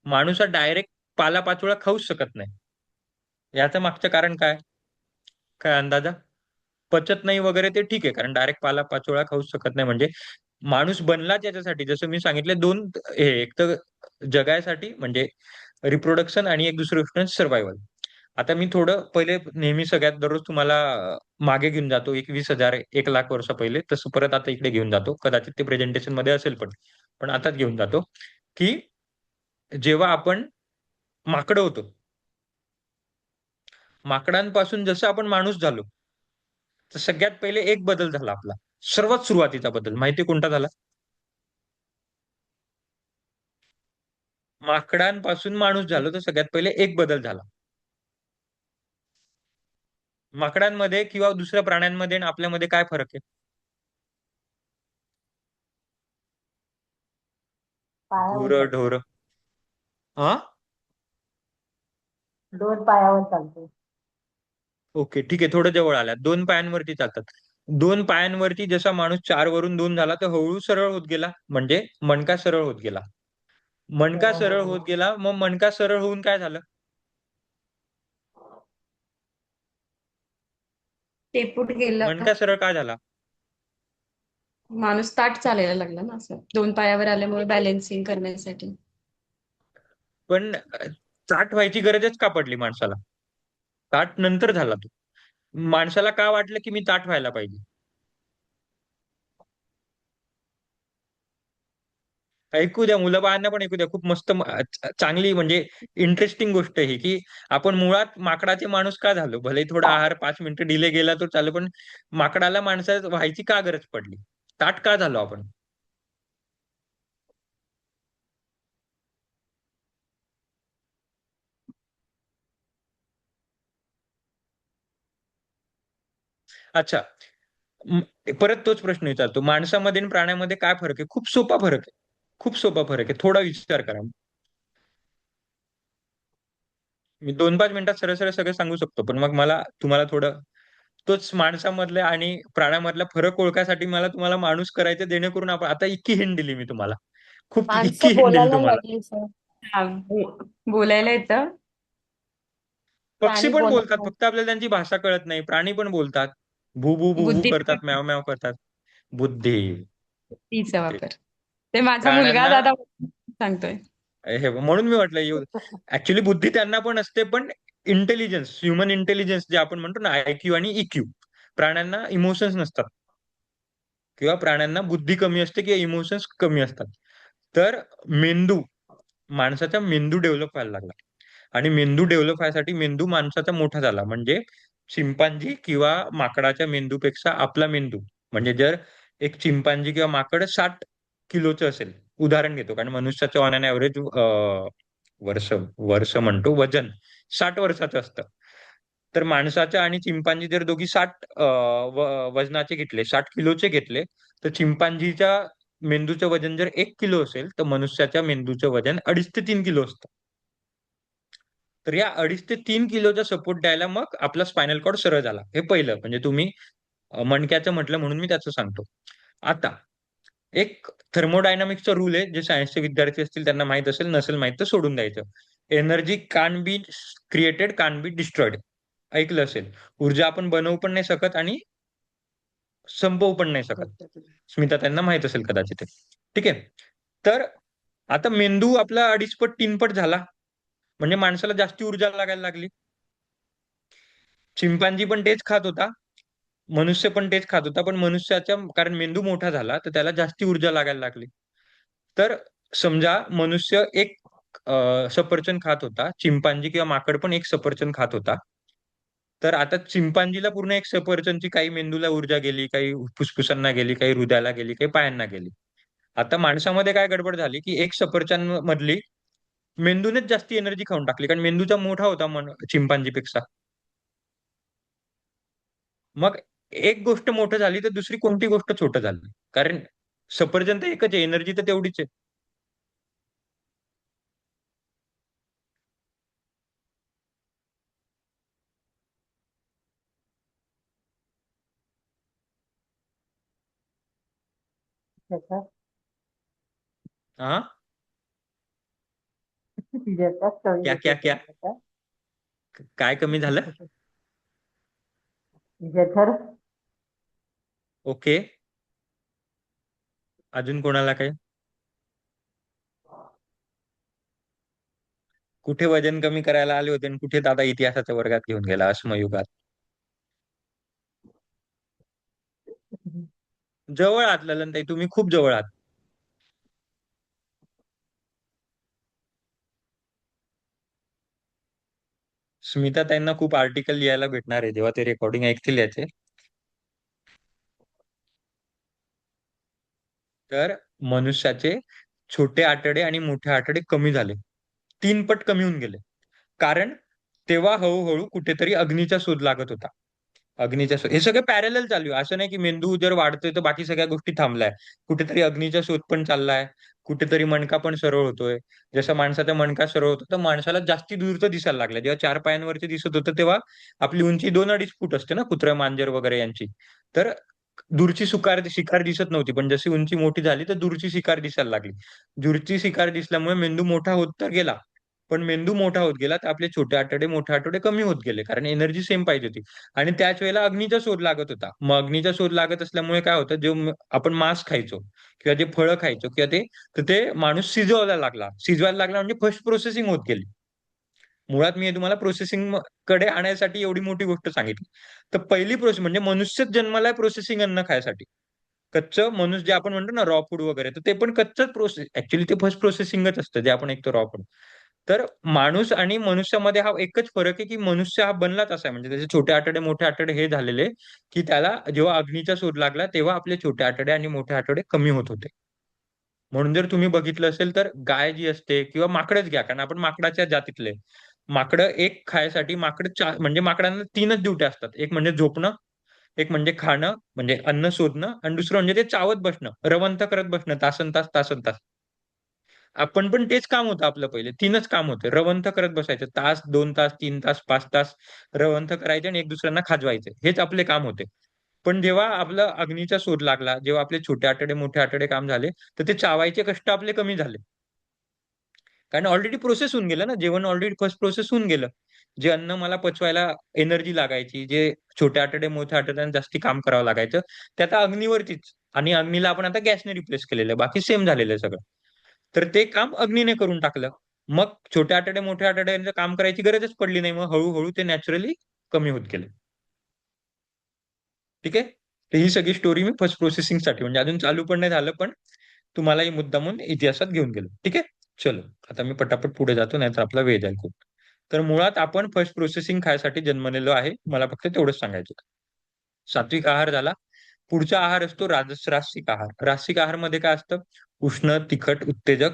माणूस हा डायरेक्ट पालापाचोळा खाऊच शकत नाही. याचं मागचं कारण काय? काय अंदाजा? पचत नाही वगैरे ते ठीक आहे. कारण डायरेक्ट पालापाचोळा खाऊच शकत नाही म्हणजे माणूस बनलाच याच्यासाठी. जसं मी सांगितले 2 हे एक तर जगायसाठी म्हणजे रिप्रोडक्शन आणि एक दुसरी गोष्ट सर्व्हायव्हल. आता मी थोडं पहिले नेहमी सगळ्यात दररोज तुम्हाला मागे घेऊन जातो 21,000 1,00,000 वर्ष पहिले. तसं परत आता इकडे घेऊन जातो. कदाचित ते प्रेझेंटेशनमध्ये असेल पण. पण आताच घेऊन जातो, की जेव्हा आपण माकडं होतो, माकडांपासून जसं आपण माणूस झालो, तर सगळ्यात पहिले एक बदल झाला आपला. सर्वात सुरुवातीचा बदल माहिती कोणता झाला? माकडांपासून माणूस झालो, तर सगळ्यात पहिले एक बदल झाला. माकडांमध्ये किंवा दुसऱ्या प्राण्यांमध्ये आणि आपल्यामध्ये काय फरक आहे?
पायावर
गुरं,
चालतो.
ढोरं. हा?
2 पायावर चालतो.
ओके, ठीक आहे. थोडं जवळ आल्या. 2 पायांवरती चालतात. 2 पायांवरती जसा माणूस 4 वरून 2 झाला, तर हळूहळू सरळ होत गेला. म्हणजे मणका सरळ होत गेला. मणका
हो, हो,
सरळ होत
हो.
गेला. मग मणका सरळ होऊन काय झालं?
शेपूट गेलं.
मणका सरळ काय झाला?
माणूस ताठ चालायला लागला ना असं 2 पायावर आल्यामुळे बॅलन्सिंग करण्यासाठी.
पण ताठ व्हायची गरजच का पडली माणसाला? ताठ नंतर झाला तो. माणसाला का वाटलं की मी ताठ व्हायला पाहिजे? ऐकू द्या, मुलं बाळांना पण ऐकू द्या. खूप मस्त चांगली म्हणजे इंटरेस्टिंग गोष्ट ही, की आपण मुळात माकडाचे माणूस का झालो? भले थोडा आहार 5 मिनिटं डिले गेला तर चालेल, पण माकडाला माणसात व्हायची का गरज पडली? ताठ का झालो आपण? अच्छा. परत तोच प्रश्न विचारतो, माणसामध्ये आणि प्राण्यामध्ये काय फरक आहे? खूप सोपा फरक आहे. खूप सोपा फरक आहे, थोडा विचार करा. मी 2-5 मिनिटात सरळ सरळ सगळं सांगू शकतो, पण मग मला तुम्हाला थोडं तोच माणसामधल्या आणि प्राण्यामधला फरक ओळखायसाठी मला तुम्हाला माणूस करायचं, जेणेकरून आपण आता इतकी हिंट दिली मी तुम्हाला. खूप इतकी
माणसं
हिंट दिली
बोलायला
तुम्हाला.
लागली सर.
हा, बोलायला येतं.
पक्षी
प्राणी
पण
बोलत
बोलतात,
नाही.
फक्त आपल्याला त्यांची भाषा कळत नाही. प्राणी पण बोलतात. भू भू भू भू
बुद्धी
करतात, म्याव म्याव करतात. बुद्धी.
बुद्धीचा
ते
वापर. ते माझा मुलगा
प्राण्यांना
दादा सांगतोय.
हे म्हणून मी म्हटलं, ऍक्च्युली बुद्धी त्यांना पण असते, पण इंटेलिजन्स, ह्युमन इंटेलिजन्स जे आपण म्हणतो ना, IQ आणि EQ, प्राण्यांना इमोशन्स नसतात, किंवा प्राण्यांना बुद्धी कमी असते किंवा इमोशन्स कमी असतात. तर मेंदू, माणसाचा मेंदू डेव्हलप व्हायला लागला. आणि मेंदू डेव्हलप व्हायसाठी मेंदू माणसाचा मोठा झाला, म्हणजे चिंपांजी किंवा माकडाच्या मेंदूपेक्षा आपला मेंदू, म्हणजे जर एक चिंपांजी किंवा माकड 60 किलोचं असेल, उदाहरण घेतो, कारण मनुष्याचं ऑन अन ऍव्हरेज वर्ष वर्ष म्हणतो वजन 60 वर्षाचं असतं. तर माणसाच्या आणि चिंपांजी जर दोघी 60 वजनाचे घेतले, 60 किलोचे घेतले, तर चिंपांजीच्या मेंदूचं वजन जर 1 किलो असेल, तर मनुष्याच्या मेंदूचं वजन 2.5 ते 3 किलो असतं. तर या 2.5 ते 3 किलोचा सपोर्ट द्यायला मग आपला स्पायनल कॉर्ड सरळ झाला. हे पहिलं, म्हणजे तुम्ही मणक्याचं म्हटलं म्हणून मी त्याचं सांगतो. आता एक थर्मोडायनामिक्सचा रूल आहे, जे सायन्सचे विद्यार्थी असतील त्यांना माहित असेल, नसेल माहित तर सोडून द्यायचं. Energy can be created, can be destroyed. ऐकलं असेल. ऊर्जा आपण बनवू पण नाही शकत आणि संपवू पण नाही शकत. स्मिता, त्यांना माहित असेल कदाचित. ठीक आहे. तर आता मेंदू आपला 2.5 पट 3 पट झाला, म्हणजे माणसाला जास्ती ऊर्जा लागायला लागली. चिंपांजी पण तेच खात होता, मनुष्य पण तेच खात होता, पण मनुष्याच्या कारण मेंदू मोठा झाला तर त्याला जास्ती ऊर्जा लागायला लागली. तर समजा मनुष्य एक सफरचंद खात होता, चिंपांजी किंवा माकड पण एक सफरचंद खात होता. तर आता चिंपांजीला पूर्ण एक सफरचंदची काही मेंदूला ऊर्जा गेली, काही फुफ्फुसांना गेली, काही हृदयाला गेली, काही पायांना गेली. आता माणसामध्ये काय गडबड झाली, की एक सफरचंद मधली मेंदूनेच जास्ती एनर्जी खाऊन टाकली, कारण मेंदूचा मोठा होता चिंपांजीपेक्षा. मग एक गोष्ट मोठं झाली तर दुसरी कोणती गोष्ट छोटं झाली, कारण सफरचंद तर एकच आहे, एनर्जी तर तेवढीच आहे.
ज्याच्यात
हा.
ज्याच्यात कमी
क्या
होते
क्या क्या?
त्याच्यात.
काय कमी झालं?
जठर.
ओके. अजून कोणाला काय? कुठे वजन कमी करायला आले होते आणि कुठे दादा इतिहासाच्या वर्गात घेऊन गेला अश्मयुगात? जवळ आहात ललनताई, तुम्ही खूप जवळ आहात. स्मिता ताईंना खूप आर्टिकल लिहायला भेटणार आहे जेव्हा ते रेकॉर्डिंग ऐकतील याचे. तर मनुष्याचे छोटे आतडे आणि मोठे आतडे कमी झाले, 3 पट कमी होऊन गेले. कारण तेव्हा हळूहळू कुठेतरी अग्नीचा शोध लागत होता. अग्नीचा शोध, हे सगळं पॅरलल चालू आहे. असं नाही की मेंदू जर वाढतोय तर बाकी सगळ्या गोष्टी थांबलाय. कुठेतरी अग्नीचा शोध पण चाललाय, कुठेतरी मणका पण सरळ होतोय. जसं माणसाचा मणका सरळ होतो, तर माणसाला जास्ती दूरचं दिसायला लागलं. जेव्हा 4 पायांवरती दिसत होतं तेव्हा आपली उंची 2-2.5 फूट असते ना, कुत्रा मांजर वगैरे यांची. तर दूरची शिकार दिसत नव्हती, पण जशी उंची मोठी झाली तर दूरची शिकार दिसायला लागली. दूरची शिकार दिसल्यामुळे मेंदू मोठा होत तर गेला, पण मेंदू मोठा होत गेला तर आपले छोटे आतडे मोठे आतडे कमी होत गेले, कारण एनर्जी सेम पाहिजे होती. आणि त्याच वेळेला अग्नीचा शोध लागत होता. मग अग्नीचा शोध लागत असल्यामुळे काय होतं, जे आपण मांस खायचो किंवा जे फळं खायचो किंवा ते, तर ते माणूस शिजवायला लागला म्हणजे फर्स्ट प्रोसेसिंग होत गेली. मुळात मी हे तुम्हाला प्रोसेसिंग कडे आणण्यासाठी एवढी मोठी गोष्ट सांगितली. तर पहिली प्रोसेस म्हणजे मनुष्यच जन्माला प्रोसेसिंग अन्न खायसाठी. कच्चं मनुष्य जे आपण म्हणतो ना रॉ फूड वगैरे, तर ते पण कच्चंच प्रोसेस, ऍक्च्युली ते फर्स्ट प्रोसेसिंगच असतं जे आपण ऐकतो रॉ फूड. तर माणूस आणि मनुष्यामध्ये हा एकच फरक आहे, की मनुष्य हा बनलाच असा आहे, म्हणजे त्याचे छोटे आतडे मोठे आतडे हे झालेले, की त्याला जेव्हा अग्नीचा शोध लागला तेव्हा आपले छोटे आतडे आणि मोठे आतडे कमी होत होते. म्हणून जर तुम्ही बघितलं असेल तर गाय जी असते किंवा माकडच घ्या, कारण आपण माकडाच्या जातीतले. माकडं एक खायसाठी म्हणजे माकडांना 3च ड्युट्या असतात. एक म्हणजे झोपणं, एक म्हणजे खाणं, म्हणजे अन्न शोधणं आणि दुसरं म्हणजे ते चावत बसणं, रवंथ करत बसणं तासंतास, तासंतास. आपण पण तेच काम होतं आपलं पहिले. 3च काम होते. रवंथ करत बसायचं. तास, 2 तास, 3 तास, 5 तास रवंथ करायचे आणि एक दुसऱ्यांना खाजवायचे. हेच आपले काम होते. पण जेव्हा आपला अग्नीचा शोध लागला, जेव्हा आपले छोटे आतडे, मोठे आतडे काम झाले, तर ते चावायचे कष्ट आपले कमी झाले. कारण ऑलरेडी प्रोसेस होऊन गेलं ना, जेवण ऑलरेडी फर्स्ट प्रोसेस होऊन गेलं. जे अन्न मला पचवायला एनर्जी लागायची, जे छोटे आतडे, मोठ्या आतड्यांना जास्ती काम करावं लागायचं, ते आता अग्नीवरतीच, आणि अग्नीला आपण आता गॅसने रिप्लेस केलेलं आहे. बाकी सेम झालेलं आहे सगळं. तर ते काम अग्नीने करून टाकलं. मग छोट्या आतड्या, मोठ्या आतड्यांचं काम करायची गरजच पडली नाही. मग हळू ते नॅचरली कमी होत गेले. ठीक आहे? तर ही सगळी स्टोरी मी फर्स्ट प्रोसेसिंगसाठी, म्हणजे अजून चालू पण नाही झालं, पण तुम्हाला ही मुद्दामून इतिहासात घेऊन गेलो. ठीक आहे? चलो, आता मी पटापट पुढे जातो, नाहीतर आपला वेळ जाईल खूप. तर मुळात आपण फर्स्ट प्रोसेसिंग खायसाठी जन्मलेलो आहे. मला फक्त तेवढंच सांगायचं होतं. सात्विक आहार झाला. पुढचा आहार असतो रासिक आहार. रासिक आहारमध्ये काय असतं? उष्ण, तिखट, उत्तेजक.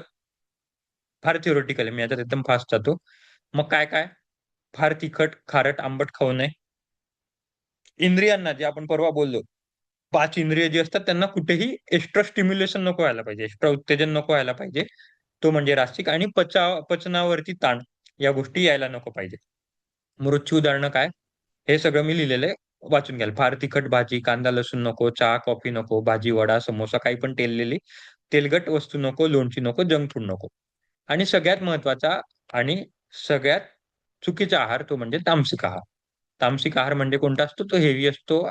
फार थिओरिटिकल आहे. मी याच्यात एकदम फास्ट जातो. मग काय? फार तिखट, खारट, आंबट खाऊ नये. इंद्रियांना, जे आपण परवा बोललो, 5 इंद्रिय जी असतात त्यांना कुठेही एक्स्ट्रा स्टिम्युलेशन नको व्हायला पाहिजे, एक्स्ट्रा उत्तेजन नको व्हायला पाहिजे. तो म्हणजे रास्तिक. आणि पचनावरती ताण, या गोष्टी यायला नको पाहिजे. मृत्यू उदाहरणं काय? हे सगळं मी लिहिलेलं आहे. वाचून घ्याल. फार तिखट भाजी, कांदा, लसूण नको, चहा, कॉफी नको, भाजी, वडा, समोसा काही पण तेलकट वस्तू नको, लोणची नको, जंक फूड नको. आणि सगळ्यात महत्वाचा आणि सगळ्यात चुकीचा आहार तो म्हणजे तामसिक आहार. तामसिक आहार म्हणजे कोणता असतो? तो हेवी असतो,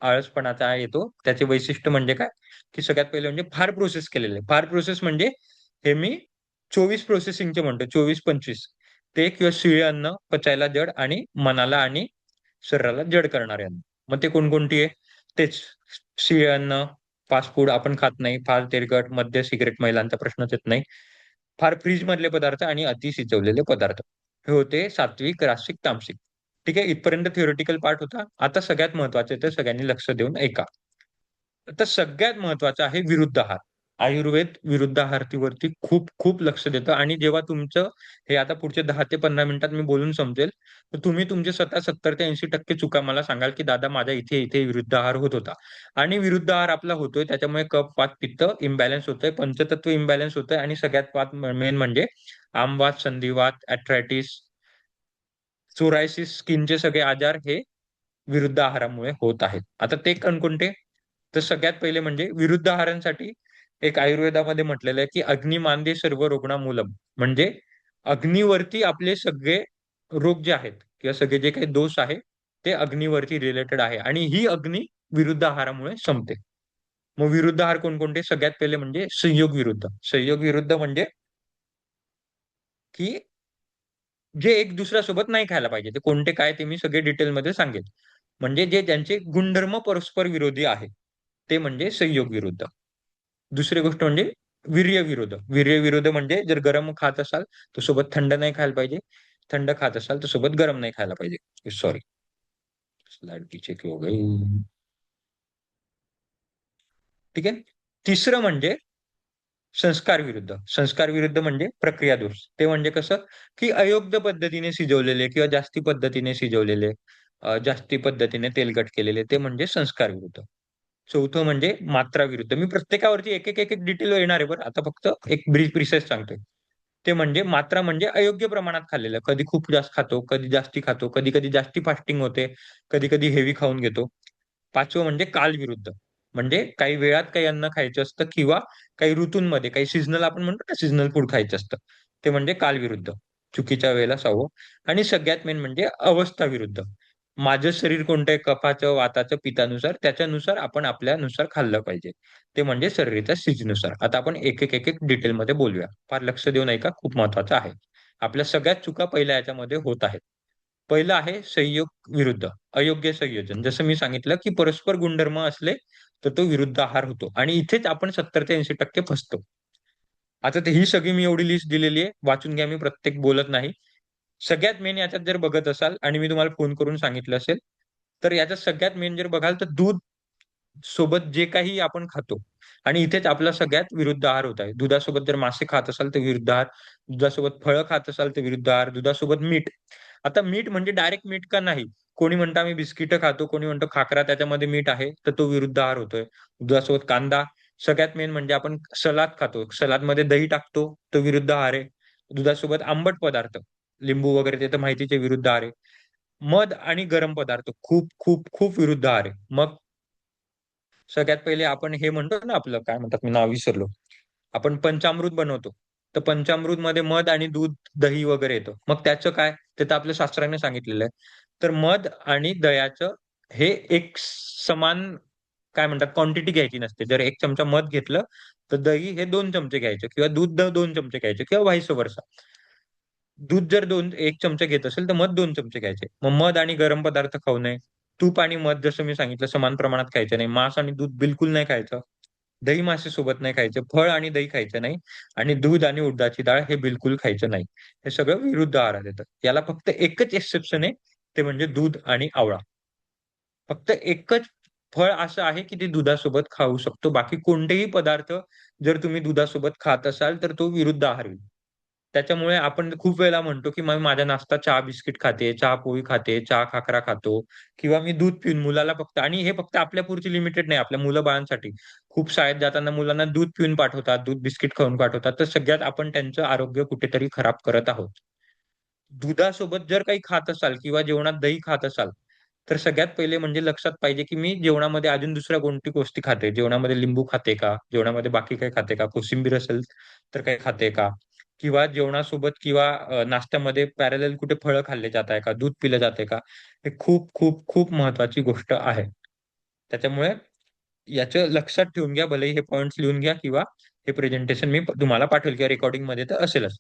आळसपणाचा येतो. त्याचे वैशिष्ट्य म्हणजे काय? की सगळ्यात पहिले म्हणजे फार प्रोसेस केलेले. फार प्रोसेस म्हणजे हे मी 24 प्रोसेसिंगचे म्हणतो, 24-25. ते किंवा शिळे अन्न, पचायला जड आणि मनाला आणि शरीराला जड करणारे अन्न. मग ते कोणकोणती आहे? तेच शिळे अन्न, फास्ट फूड आपण खात नाही, फार तेलकट, मद्य, सिगारेट, महिलांचा प्रश्नच येत नाही. फार फ्रीजमधले पदार्थ आणि अति शिजवलेले पदार्थ. हे होते सात्विक, रासिक, तामसिक. ठीक आहे. इथपर्यंत थिओरिटिकल पार्ट होता. आता सगळ्यात महत्त्वाचं आहे, तर सगळ्यांनी लक्ष देऊन ऐका. तर सगळ्यात महत्त्वाचं आहे विरुद्ध आहार. आयुर्वेद विरुद्ध आहारावरती खूप खूप लक्ष देतं, आणि जेव्हा तुमचं हे आता पुढचे 10 ते 15 मिनिटात मी बोलून समजेल, तर तुम्ही तुमचे स्वतः 70 ते 80% चुका मला सांगाल, की दादा माझा इथे विरुद्ध आहार होत होता. आणि विरुद्ध आहार आपला होतोय त्याच्यामुळे कफ, वात, पित्त इम्बॅलन्स होतोय, पंचतत्व इम्बॅलन्स होतोय, आणि सगळ्यात मेन म्हणजे आमवात, संधिवात, अर्थरायटिस, सोरायसिस, स्किनचे सगळे आजार हे विरुद्ध आहारामुळे होत आहेत. आता ते कोणकोणते? तर सगळ्यात पहिले म्हणजे विरुद्ध आहारांसाठी एक आयुर्वेदामध्ये म्हटलेलं आहे, की "अग्निमांदे सर्व रोगाणामूलम." म्हणजे अग्नीवरती आपले सगळे रोग जे आहेत किंवा सगळे जे काही दोष आहे, ते अग्नीवरती रिलेटेड आहे, आणि ही अग्नी विरुद्ध आहारामुळे संपते. मग विरुद्ध आहार कोणकोणते? सगळ्यात पहिले म्हणजे संयोग विरुद्ध. संयोग विरुद्ध म्हणजे की जे एक दुसऱ्यासोबत नाही खायला पाहिजे. ते कोणते काय ते मी सगळे डिटेलमध्ये सांगेन. म्हणजे जे ज्यांचे गुणधर्म परस्पर विरोधी आहे, ते म्हणजे संयोग विरुद्ध. दुसरी गोष्ट म्हणजे वीर्य विरोध. वीर्य विरोध म्हणजे जर गरम खात असाल, तर सोबत थंड नाही खायला पाहिजे. थंड खात असाल, तर सोबत गरम नाही खायला पाहिजे. सॉरी, स्लाइड पीछे की हो गई. ठीक आहे. तिसरं म्हणजे संस्कार विरुद्ध. संस्कार विरुद्ध म्हणजे प्रक्रिया दोष. ते म्हणजे कसं? की अयोग्य पद्धतीने शिजवलेले किंवा जास्ती पद्धतीने शिजवलेले, जास्ती पद्धतीने तेलकट केलेले, ते म्हणजे संस्कार विरुद्ध. चौथं म्हणजे मात्रा विरुद्ध. मी प्रत्येकावरती एक डिटेल येणार आहे बरं. आता फक्त एक ब्रीफ प्रिसाइज सांगतोय. ते म्हणजे मात्रा म्हणजे अयोग्य प्रमाणात खाल्लेलं. कधी खूप जास्त खातो, कधी जास्ती खातो, कधी-कधी जास्ती फास्टिंग होते, कधी-कधी हेवी खाऊन घेतो. 5वं म्हणजे काल विरुद्ध. म्हणजे काही वेळात काही अन्न खायचं असतं किंवा काही ऋतूंमध्ये काही सीझनल आपण म्हणतो ना, सीझनल फूड खायचं असतं. ते म्हणजे काल विरुद्ध. चुकीच्या वेळेला 6वं. आणि सगळ्यात मेन म्हणजे अवस्था विरुद्ध. माझं शरीर कोणत्या कफाचं, वाताचं, पित्तानुसार त्याच्यानुसार आपण आपल्यानुसार खाल्लं पाहिजे. ते म्हणजे शरीराच्या स्थितीनुसार. आता आपण एक एक डिटेलमध्ये बोलूया. फार लक्ष देऊन ऐका, खूप महत्वाचं आहे. आपल्या सगळ्यात चुका पहिल्या याच्यामध्ये होत आहेत. पहिलं आहे संयोग विरुद्ध, अयोग्य संयोजन. जसं मी सांगितलं की परस्पर गुणधर्म असले तर तो विरुद्ध आहार होतो आणि इथेच आपण 70 ते 80% फसतो. आता ही सगळी मी एवढी लिस्ट दिलेली आहे, वाचून घ्या, मी प्रत्येक बोलत नाही. सगळ्यात मेन याच्यात जर बघत असाल आणि मी तुम्हाला फोन करून सांगितलं असेल, तर याच्यात सगळ्यात मेन जर बघाल तर दूध सोबत जे काही आपण खातो आणि इथेच आपला सगळ्यात विरुद्ध आहार होत आहे. दुधासोबत जर मासे खात असाल तर विरुद्ध आहार, दुधासोबत फळं खात असाल तर विरुद्ध आहार, दुधासोबत मीठ. आता मीठ म्हणजे डायरेक्ट मीठ का नाही? कोणी म्हणतं आम्ही बिस्किटं खातो, कोणी म्हणतो खाकरा त्याच्यामध्ये मीठ आहे, तर तो विरुद्ध आहार होतोय. दुधासोबत कांदा, सगळ्यात मेन म्हणजे आपण सलाद खातो. सलादमध्ये दही टाकतो, तो विरुद्ध आहार आहे. दुधासोबत आंबट पदार्थ, लिंबू वगैरे ते तर माहितीच आहे, विरुद्ध आहार आहे. मध आणि गरम पदार्थ खूप खूप खूप विरुद्ध आहार आहे. मग सगळ्यात पहिले आपण हे म्हणतो ना, आपलं काय म्हणतात, मी नाव विसरलो. आपण पंचामृत बनवतो. तर पंचामृत मध्ये मध आणि दूध, दही वगैरे येतं. मग त्याचं काय? ते तर आपल्या शास्त्राने सांगितलेलं आहे. तर मध आणि दह्याचं हे एक समान काय म्हणतात क्वांटिटी घ्यायची नसते. जर 1 चमचा मध घेतलं, तर दही हे 2 चमचे घ्यायचे किंवा दूध 2 चमचे घ्यायचे किंवा व्हाईस वर्सा. दूध जर 1 चमचा घेत असेल, तर मध 2 चमचे घ्यायचे. मग मध आणि गरम पदार्थ खाऊ नये. तूप आणि मध जसं मी सांगितलं समान प्रमाणात खायचं नाही. मांस आणि दूध बिलकुल नाही खायचं. दही मासे सोबत नाही खायचं. फळ आणि दही खायचं नाही. आणि दूध आणि उडदाची डाळ हे बिलकुल खायचं नाही. हे सगळं विरुद्ध आहारात येतं. याला फक्त एकच एक्सेप्शन आहे, ते म्हणजे दूध आणि आवळा. फक्त एकच फळ असं आहे, की ते दुधासोबत खाऊ शकतो. बाकी कोणतेही पदार्थ जर तुम्ही दुधासोबत खात असाल, तर तो विरुद्ध आहार होईल. त्याच्यामुळे आपण खूप वेळेला म्हणतो, की "मग माझा नाश्ता चहा बिस्किट खाते, चहा पोळी खाते, चहा खाकरा खातो किंवा मी दूध पिऊन मुलाला फक्त." आणि हे फक्त आपल्यापुरती लिमिटेड नाही, आपल्या मुलं-बाळांसाठी. खूप शाळेत जाताना मुलांना दूध पिऊन पाठवतात, दूध बिस्किट खाऊन पाठवतात. तर सगळ्यात आपण त्यांचं आरोग्य कुठेतरी खराब करत आहोत. दुधासोबत जर काही खात असाल किंवा जेवणात दही खात असाल, तर सगळ्यात पहिले म्हणजे लक्षात पाहिजे, की मी जेवणामध्ये अजून दुसऱ्या कोणती गोष्टी खाते. जेवणामध्ये लिंबू खाते का? जेवणामध्ये बाकी काही खाते का? कोशिंबीर असेल तर काही खाते का? किंवा जेवणासोबत किंवा नाश्त्यामध्ये पॅरलल कुठे फळं खाल्ले जात आहे का? दूध पिलं जातंय का? हे खूप, खूप, खूप महत्त्वाची गोष्ट आहे. त्याच्यामुळे याचं लक्षात ठेवून घ्या. भलेही हे पॉइंट्स लिहून घ्या किंवा हे प्रेझेंटेशन मी तुम्हाला पाठवेल किंवा रेकॉर्डिंगमध्ये तर असेलच.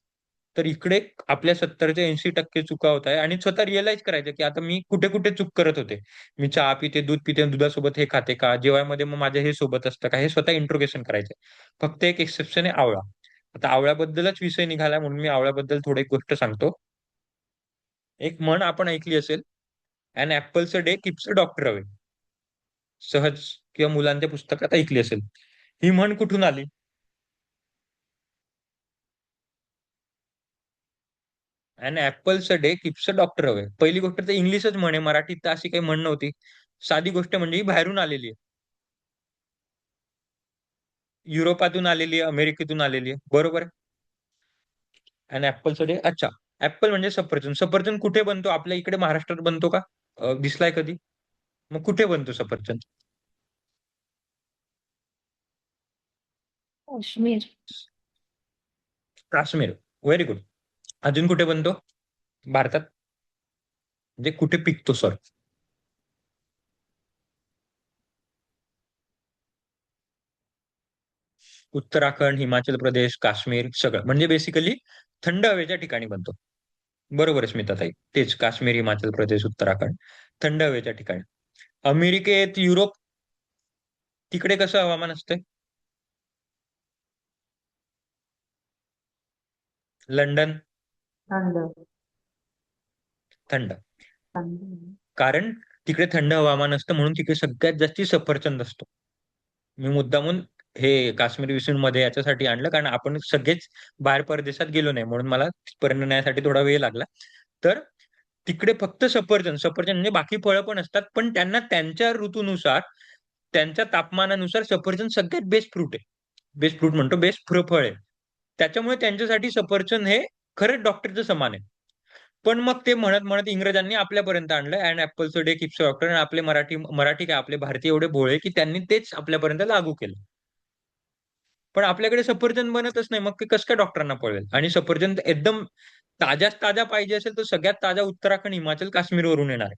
तर इकडे आपल्या 70 ते 80% चुका होत आहे आणि स्वतः रिअलाईज करायचं, की आता मी कुठे-कुठे चूक करत होते. मी चहा पिते, दूध पिते, दुधासोबत हे खाते का? जेवणामध्ये मग माझ्या हे सोबत असतं का? हे स्वतः इंट्रोगेशन करायचं. फक्त एक एक्सेप्शन आहे आवळा. आता आवळ्याबद्दलच विषय निघाला म्हणून मी आवळ्याबद्दल थोडी एक गोष्ट सांगतो. एक म्हण आपण ऐकली असेल, "an apples a day keeps a doctor away." सहज किंवा मुलांच्या पुस्तकात ऐकली असेल. ही म्हण कुठून आली? "An apples a day keeps a doctor away." पहिली गोष्ट तर इंग्लिशच म्हण आहे, मराठीत तर अशी काही म्हण नव्हती. साधी गोष्ट म्हणजे ही बाहेरून आलेली आहे. युरोपातून आलेली आहे, अमेरिकेतून आलेली आहे. बरोबर आहे. "ॲन ॲपल्स अ डे" अच्छा. ॲपल म्हणजे सफरचंद. सफरचंद कुठे बनतो? आपल्या इकडे महाराष्ट्रात बनतो का? दिसलाय कधी? मग कुठे बनतो सफरचंद?
काश्मीर.
काश्मीर. Very good. अजून कुठे बनतो? भारतात? म्हणजे कुठे पिकतो सॉरी. उत्तराखंड, हिमाचल प्रदेश, काश्मीर सगळं. म्हणजे बेसिकली थंड हवेच्या ठिकाणी बनतो. बरोबर आहे स्मिताताई. तेच काश्मीर, हिमाचल प्रदेश, उत्तराखंड थंड हवेच्या ठिकाणी. अमेरिकेत, युरोप तिकडे कसं हवामान असतंय? लंडन
थंड
थंड.
थंड.
कारण तिकडे थंड हवामान असतं म्हणून तिकडे सगळ्यात जास्ती सफरचंद असतो. मी मुद्दामून हे काश्मीर विषूमध्ये याच्यासाठी आणलं कारण आपण सगळेच बाहेर परदेशात गेलो नाही म्हणून मला तिथपर्यंत येण्यासाठी थोडा वेळ लागला. तर तिकडे फक्त सफरचंद, सफरचंद म्हणजे बाकी फळं पण असतात, पण त्यांना त्यांच्या ऋतूनुसार, त्यांच्या तापमानानुसार सफरचंद सगळ्यात बेस्ट फ्रूट आहे. बेस्ट फ्रूट म्हणतो, बेस्ट फळ आहे. त्याच्यामुळे त्यांच्यासाठी सफरचंद हे खरंच डॉक्टरचं समान आहे. पण मग ते म्हणत-म्हणत इंग्रजांनी आपल्यापर्यंत आणलं and apples a day keeps a doctor आणि आपले मराठी मराठी काय आपले भारतीय एवढे भोळे, की त्यांनी तेच आपल्यापर्यंत लागू केलं. पण आपल्याकडे सफरचंद बनतच नाही. मग ते कसं काय डॉक्टरांना पळवेल? आणि सफरचंद एकदम ताज्याच ताज्या पाहिजे असेल तर सगळ्यात ताजा उत्तराखंड, हिमाचल, काश्मीरवरून येणार आहे.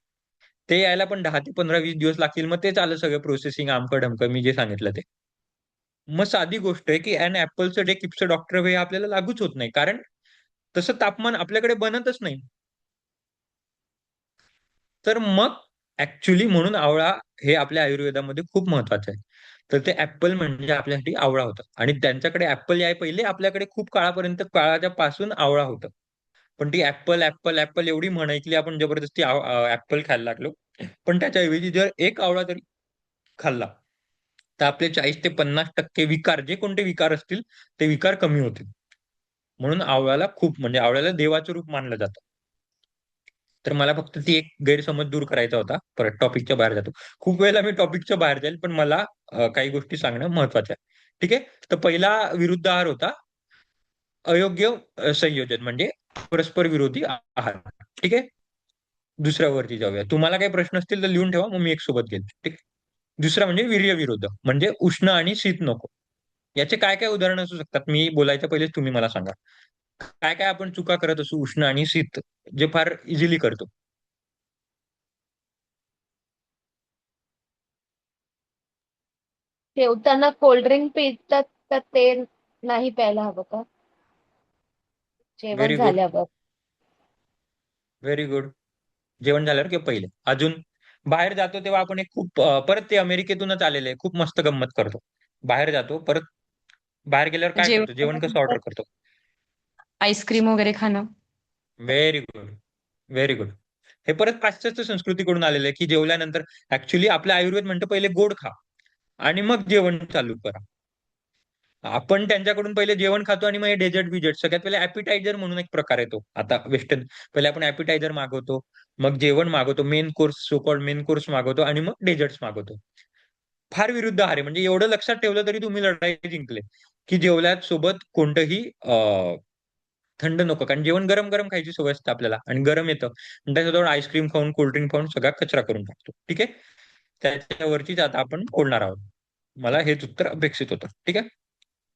ते यायला पण 10 ते 15 20 दिवस लागतील. मग ते आलं सगळं प्रोसेसिंग आमकं ढमकं मी जे सांगितलं ते. मग साधी गोष्ट आहे की अन ऍपलचं डे किप्स डॉक्टर वे आपल्याला लागूच होत नाही, कारण तसं तापमान आपल्याकडे बनतच नाही. तर मग ऍक्च्युली म्हणून आवळा हे आपल्या आयुर्वेदामध्ये खूप महत्वाचं आहे. तर ते ऍपल म्हणजे आपल्यासाठी आवळा होतं, आणि त्यांच्याकडे ऍपल याय पहिले आपल्याकडे खूप काळापर्यंत काळाच्या पासून आवळा होतं. पण ती ऍपल ऍपल ऍपल एवढी म्हण ऐकली आपण, जबरदस्ती ऍपल खायला लागलो. पण त्याच्याऐवजी जर एक आवळा तरी खाल्ला तर आपले 40 ते 50% विकार, जे कोणते विकार असतील ते विकार कमी होतील. म्हणून आवळ्याला खूप, म्हणजे आवळ्याला देवाचं रूप मानलं जातं. तर मला फक्त ती एक गैरसमज दूर करायचा होता. परत टॉपिकच्या बाहेर जातो. खूप वेळेला मी टॉपिकच्या बाहेर जाईल, पण मला काही गोष्टी सांगणं महत्वाचं आहे. ठीक आहे. तर पहिला विरुद्ध आहार होता अयोग्य संयोजन, म्हणजे परस्पर विरोधी आहार. ठीक आहे. दुसऱ्यावरती जाऊया. तुम्हाला काही प्रश्न असतील तर लिहून ठेवा, मग मी एक सोबत घेईल. ठीक. दुसरा म्हणजे वीर्य विरोध, म्हणजे उष्ण आणि शीत नको. याचे काय काय उदाहरणं असू शकतात, मी बोलायच्या पहिलेच तुम्ही मला सांगा. काय काय आपण चुका करत असू उष्ण आणि शीत, जे फार इझिली करतो.
जेवताना कोल्ड्रिंक पितात तर ते नाही प्यायला हवं का? जेवण
व्हेरी गुड.
झाल्यावर.
Very good. जेवण झाल्यावर किंवा पहिले. अजून बाहेर जातो तेव्हा आपण एक खूप परत ते अमेरिकेतूनच आलेले आहे, खूप मस्त गंमत करतो. बाहेर जातो, परत बाहेर गेल्यावर काय
जेवण
करतो, जेवण कसं ऑर्डर करतो.
आईस्क्रीम वगैरे खाणं.
Very good. Very good. हे परत पाश्चात्य संस्कृतीकडून आलेलं आहे की जेवल्यानंतर, ऍक्च्युली आपलं आयुर्वेद म्हणतं पहिले गोड खा आणि मग जेवण चालू करा. आपण त्यांच्याकडून पहिले जेवण खातो आणि मग हे डेझर्ट बिजर्ट, सगळ्यात पहिले ऍपिटायझर म्हणून एक प्रकार येतो आता वेस्टर्न. पहिले आपण ऍपिटायझर मागवतो, मग जेवण मागवतो, main course, so called main course मागवतो, आणि मग डेझर्ट्स मागवतो. फार विरुद्ध आहार आहे. म्हणजे एवढं लक्षात ठेवलं तरी तुम्ही लढाई जिंकले, की जेवल्यात सोबत कोणतंही थंड नको, कारण जेवण गरम गरम खायची सवय असते आपल्याला, आणि गरम येतं आणि त्याच्याजवळ आईस्क्रीम खाऊन कोल्ड्रिंक खाऊन सगळा कचरा करून टाकतो. ठीक आहे. त्याच्यावरतीच आता आपण बोलणार आहोत. मला हेच उत्तर अपेक्षित होतं. ठीक आहे.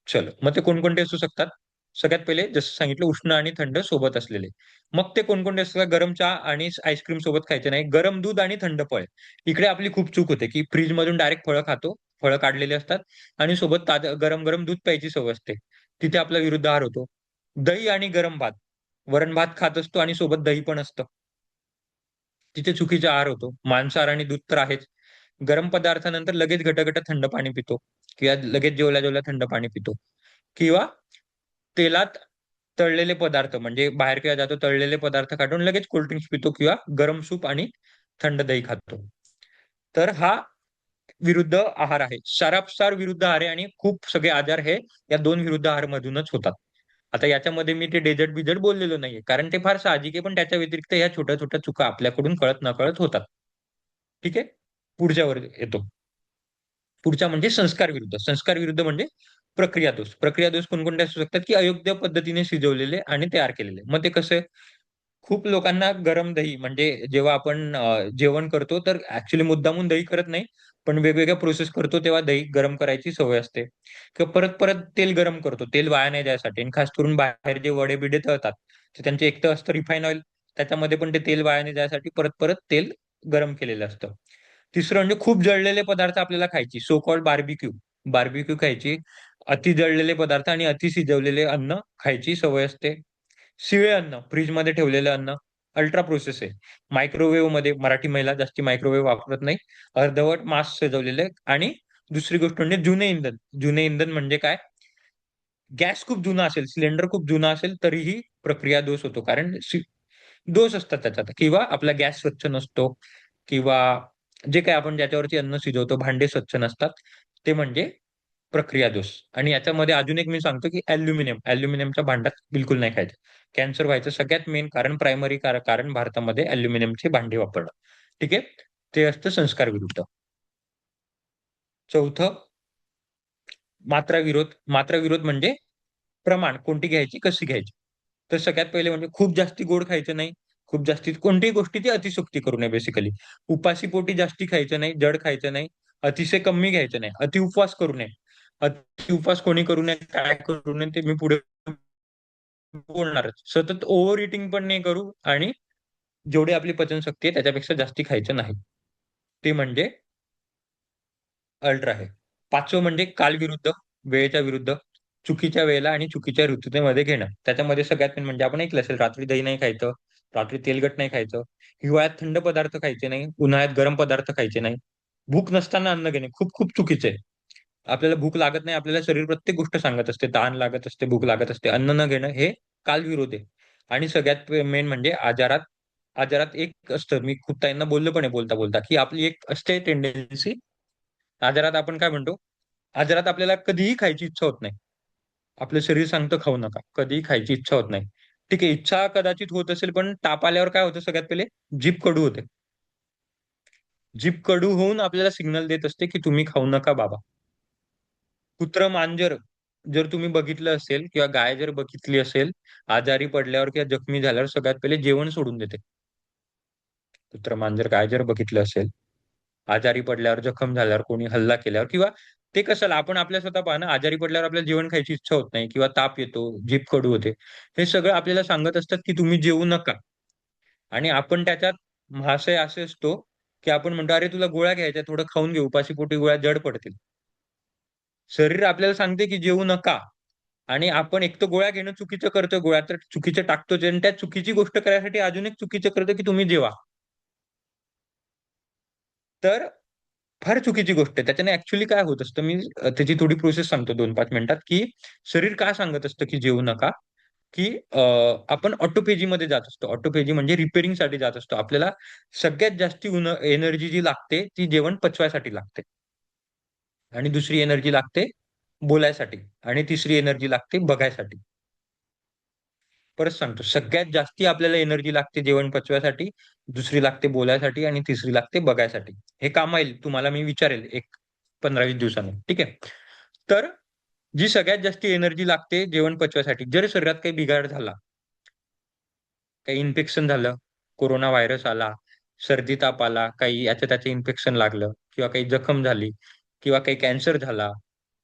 चलो, मग ते कोणकोणते असू शकतात. सगळ्यात पहिले जसं सांगितलं उष्ण आणि थंड सोबत असलेले. मग ते कोणकोणते असतात, गरम चहा आणि आईस्क्रीम सोबत खायचे नाही, गरम दूध आणि थंड फळे. इकडे आपली खूप चूक होते की फ्रीज मधून डायरेक्ट फळं खातो, फळं काढलेली असतात आणि सोबत ताजं गरम गरम दूध प्यायची सवय असते. तिथे आपला विरुद्ध आहार होतो. दही आणि गरम भात, वरण भात खात असतो आणि सोबत दही पण असतं, तिथे चुकीचा आहार होतो. मांसाहार आणि दूध तर आहेच. गरम पदार्थानंतर लगेच घटघट थंड पाणी पितो, किंवा लगेच जेवल्या जेवल्या थंड पाणी पितो, किंवा तेलात तळलेले पदार्थ, म्हणजे बाहेर किंवा जातो तळलेले पदार्थ काढून लगेच कोल्ड्रिंक्स पितो, किंवा गरम सूप आणि थंड दही खातो. तर हा विरुद्ध आहार आहे, सारापसार विरुद्ध आहार आहे, आणि खूप सगळे आजार हे या दोन विरुद्ध आहार मधूनच होतात. आता याच्यामध्ये मी ते डेझर्ट बिझर्ट बोललेलो नाहीये, कारण ते फार साहजिक आहे, पण त्याच्या व्यतिरिक्त या छोट्या छोट्या चुका आपल्याकडून कळत नकळत होतात. ठीक आहे. पुढच्यावर येतो. पुढचा म्हणजे संस्कार विरुद्ध. संस्कार विरुद्ध म्हणजे प्रक्रिया दोष. प्रक्रिया दोष कोणकोणते असू शकतात, की अयोग्य पद्धतीने शिजवलेले आणि तयार केलेले. मग ते कसं, खूप लोकांना गरम दही, म्हणजे जेव्हा आपण जेवण करतो तर ऍक्च्युली मुद्दामून दही करत नाही, पण वेगवेगळ्या प्रोसेस करतो तेव्हा दही गरम करायची सवय असते, किंवा परत परत तेल गरम करतो, तेल वाया नाही जायसाठी. आणि खास करून बाहेर जे वडे बिडे तळतात, तर त्यांचे एक तर असतं रिफाईन ऑइल, त्याच्यामध्ये पण ते तेल वाया नाही जायसाठी परत परत तेल गरम केलेलं असतं. तिसरं म्हणजे खूप जळलेले पदार्थ आपल्याला खायची, सो कॉल्ड बार्बिक्यू. बार्बिक्यू खायची, अति जळलेले पदार्थ आणि अति शिजवलेले अन्न खायची सवय असते. शिळे अन्न, फ्रीजमध्ये ठेवलेलं अन्न, अल्ट्रा प्रोसेस आहे. मायक्रोवेव्ह मध्ये मराठी महिला जास्ती मायक्रोवेव्ह वापरत नाही. अर्धवट मांस शिजवलेले. आणि दुसरी गोष्ट म्हणजे जुने इंधन. जुने इंधन म्हणजे काय, गॅस खूप जुना असेल, सिलेंडर खूप जुना असेल तरीही प्रक्रिया दोष होतो, कारण दोष असतात त्याच्यात, किंवा आपला गॅस स्वच्छ नसतो, किंवा जे काही आपण ज्याच्यावरती अन्न शिजवतो भांडे स्वच्छ नसतात, ते म्हणजे प्रक्रिया दोष. आणि याच्यामध्ये अजून एक मी सांगतो की अल्युमिनियमच्या भांड्यात बिलकुल नाही खायचं. कॅन्सर व्हायचं सगळ्यात मेन कारण, प्रायमरी कारण भारतामध्ये अल्युमिनियमचे भांडे वापरणं. ठीक आहे. ते असतं संस्कार विरुद्ध. चौथं, मात्रा विरोध. मात्रा विरोध म्हणजे प्रमाण, कोणती घ्यायची कशी घ्यायची. तर सगळ्यात पहिले म्हणजे खूप जास्ती गोड खायचं नाही, खूप जास्ती कोणतीही गोष्टीची अतिशोक्ती करू नये. बेसिकली उपाशी पोटी जास्ती खायचं नाही, जड खायचं नाही, अतिशय कमी घ्यायचं नाही, अति उपवास करू नये. अति उपवास कोणी करू नये, काय करू नये ते मी पुढे बोलणारच. सतत ओव्हर इटिंग पण नाही करू आणि जेवढी आपली पचनशक्ती आहे त्याच्यापेक्षा जास्ती खायचं नाही. ते म्हणजे अल्ट्रा आहे. पाचवं म्हणजे कालविरुद्ध, वेळेच्या विरुद्ध, चुकीच्या वेळेला आणि चुकीच्या ऋतूमध्ये घेणं. त्याच्यामध्ये सगळ्यात main म्हणजे आपण ऐकलं असेल, रात्री दही नाही खायचं, रात्री तेलकट नाही खायचं, हिवाळ्यात थंड पदार्थ खायचे नाही, उन्हाळ्यात गरम पदार्थ खायचे नाही, भूक नसताना अन्न घेणे खूप खूप चुकीचं आहे. आपल्याला भूक लागत नाही, आपल्याला शरीर प्रत्येक गोष्ट सांगत असते, तहान लागत असते, भूक लागत असते, अन्न न घेणं हे कालविरोध आहे. आणि सगळ्यात मेन म्हणजे आजारात आजारात एक असतं, मी खूप ताईंना बोललो पण आहे बोलता बोलता, की आपली एक असते टेंडन्सी आजारात, आपण काय म्हणतो, आजारात आपल्याला कधीही खायची इच्छा होत नाही. आपलं शरीर सांगतं खाऊ नका, कधीही खायची इच्छा होत नाही. ठीक आहे, इच्छा कदाचित होत असेल, पण ताप आल्यावर काय होतं सगळ्यात पहिले, जीभ कडू होते. जीभ कडू होऊन आपल्याला सिग्नल देत असते की तुम्ही खाऊ नका बाबा. कुत्र मांजर जर तुम्ही बघितलं असेल किंवा गाय जर बघितली असेल, आजारी पडल्यावर किंवा जखमी झाल्यावर सगळ्यात पहिले जेवण सोडून देते. कुत्र मांजर गाय जर बघितलं असेल, आजारी पडल्यावर, जखम झाल्यावर, कोणी हल्ला केल्यावर, किंवा ते कशाला, आपण आपल्या स्वतः पहा ना, आजारी पडल्यावर आपल्याला जेवण खायची इच्छा होत नाही किंवा ताप येतो, जीभ कडू होते, हे सगळं आपल्याला सांगत असतात की तुम्ही जेवू नका. आणि आपण त्याच्यात महाशय असे असतो की आपण म्हणतो, अरे तुला गोळ्या घ्यायच्या, थोडं खाऊन घे, उपाशी पोटी गोळ्या जड पडतील. शरीर आपल्याला सांगते की जेवू नका, आणि आपण एक तर गोळ्या घेणं चुकीचं करतोय, गोळ्या तर चुकीचं टाकतोच, आणि त्या चुकीची गोष्ट करायसाठी अजून एक चुकीचं करतो की तुम्ही जेवा. तर फार चुकीची गोष्ट आहे. त्याच्याने ऍक्च्युली काय होत असतं, मी त्याची थोडी प्रोसेस सांगतो 2-5 मिनिटात, की शरीर काय सांगत असतं की जेवू नका, की आपण ऑटोफेजी मध्ये जात असतो. ऑटोफेजी म्हणजे रिपेअरिंग साठी जात असतो. आपल्याला सगळ्यात जास्ती एनर्जी जी लागते ती जेवण पचवायसाठी लागते, आणि दुसरी एनर्जी लागते बोलायसाठी, आणि तिसरी एनर्जी लागते बघायसाठी. परत सांगतो, सगळ्यात जास्ती आपल्याला एनर्जी लागते जेवण पचवायसाठी, दुसरी लागते बोलायसाठी, आणि तिसरी लागते बघायसाठी. हे काम येईल तुम्हाला, मी विचारेल एक 15-20 दिवसांनी, ठीक आहे. तर जी सगळ्यात जास्ती एनर्जी लागते जेवण पचवायसाठी, जर शरीरात काही बिघाड झाला, काही इन्फेक्शन झालं, कोरोना व्हायरस आला, सर्दी ताप आला, काही याच्या त्याचे इन्फेक्शन लागलं, किंवा काही जखम झाली, किंवा काही कॅन्सर झाला,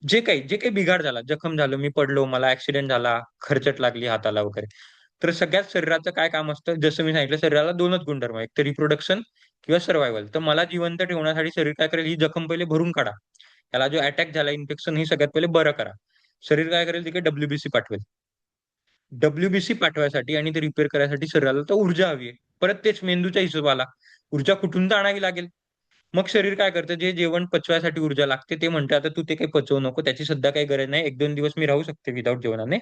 जे काही बिघाड झाला, जखम झालं, मी पडलो, मला ऍक्सिडेंट झाला, खरचट लागली हाताला वगैरे, तर सगळ्यात शरीराचं काय काम असतं, जसं मी सांगितलं, शरीराला दोनच गुणधर्म, एक तर रिप्रोडक्शन किंवा सर्व्हायव्हल. तर मला जिवंत ठेवण्यासाठी शरीर काय करेल, ही जखम पहिले भरून काढा, त्याला जो अटॅक झाला, इन्फेक्शन, ही सगळ्यात पहिले बरं करा. शरीर काय करेल, तिकडे डब्ल्यूबीसी पाठवेल. डब्ल्यूबीसी पाठवायसाठी आणि ते रिपेअर करायसाठी शरीराला तर ऊर्जा हवी आहे. परत तेच मेंदूच्या हिशोबाला ऊर्जा कुठून तर आणावी लागेल. मग शरीर काय करतं, जे जेवण पचवायसाठी ऊर्जा लागते ते म्हणते, आता तू ते काही पचवू नको, त्याची सध्या काही गरज नाही, 1-2 दिवस मी राहू शकते विदाऊट जेवणाने,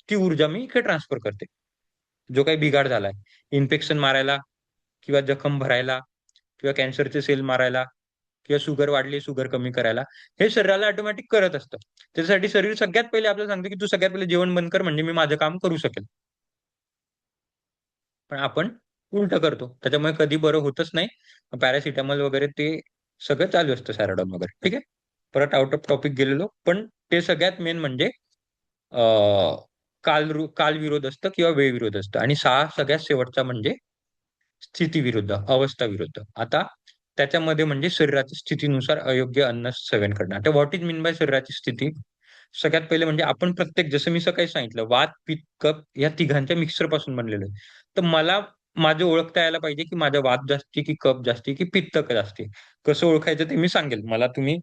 ती ऊर्जा मी इकडे ट्रान्सफर करते. जो काही बिघाड झालाय, इन्फेक्शन मारायला, किंवा जखम भरायला, किंवा कॅन्सरचे सेल मारायला, किंवा शुगर वाढली, शुगर कमी करायला, हे शरीराला ऑटोमॅटिक करत असतं. त्याच्यासाठी शरीर सगळ्यात पहिले आपल्याला सांगतं की तू सगळ्यात पहिले जेवण बंद कर, म्हणजे मी माझं काम करू शकेल. पण आपण उलट करतो, त्याच्यामुळे कधी बरं होतच नाही. पॅरासिटामॉल वगैरे ते सगळं चालू असतं, सॅराडॉन वगैरे, ठीक आहे. परत आउट ऑफ टॉपिक गेलेलो, पण ते सगळ्यात मेन म्हणजे कालविरोध असतं किंवा वेळविरोध असतं. आणि सगळ्यात शेवटचा म्हणजे स्थिती विरुद्ध, अवस्था विरुद्ध. आता त्याच्यामध्ये म्हणजे शरीराच्या स्थितीनुसार अयोग्य अन्न सेवन करणं. आता व्हॉट इज मीन बाय शरीराची स्थिती, सगळ्यात पहिले म्हणजे आपण प्रत्येक, जसं मी सकाळी सांगितलं, वात, पित्त, कफ या तिघांच्या मिक्सर पासून बनलेलं आहे. तर मला माझं ओळखता यायला पाहिजे की माझा वात जास्ती, की कफ जास्ती, की पित्त जास्ती. कसं ओळखायचं ते मी सांगेल, मला तुम्ही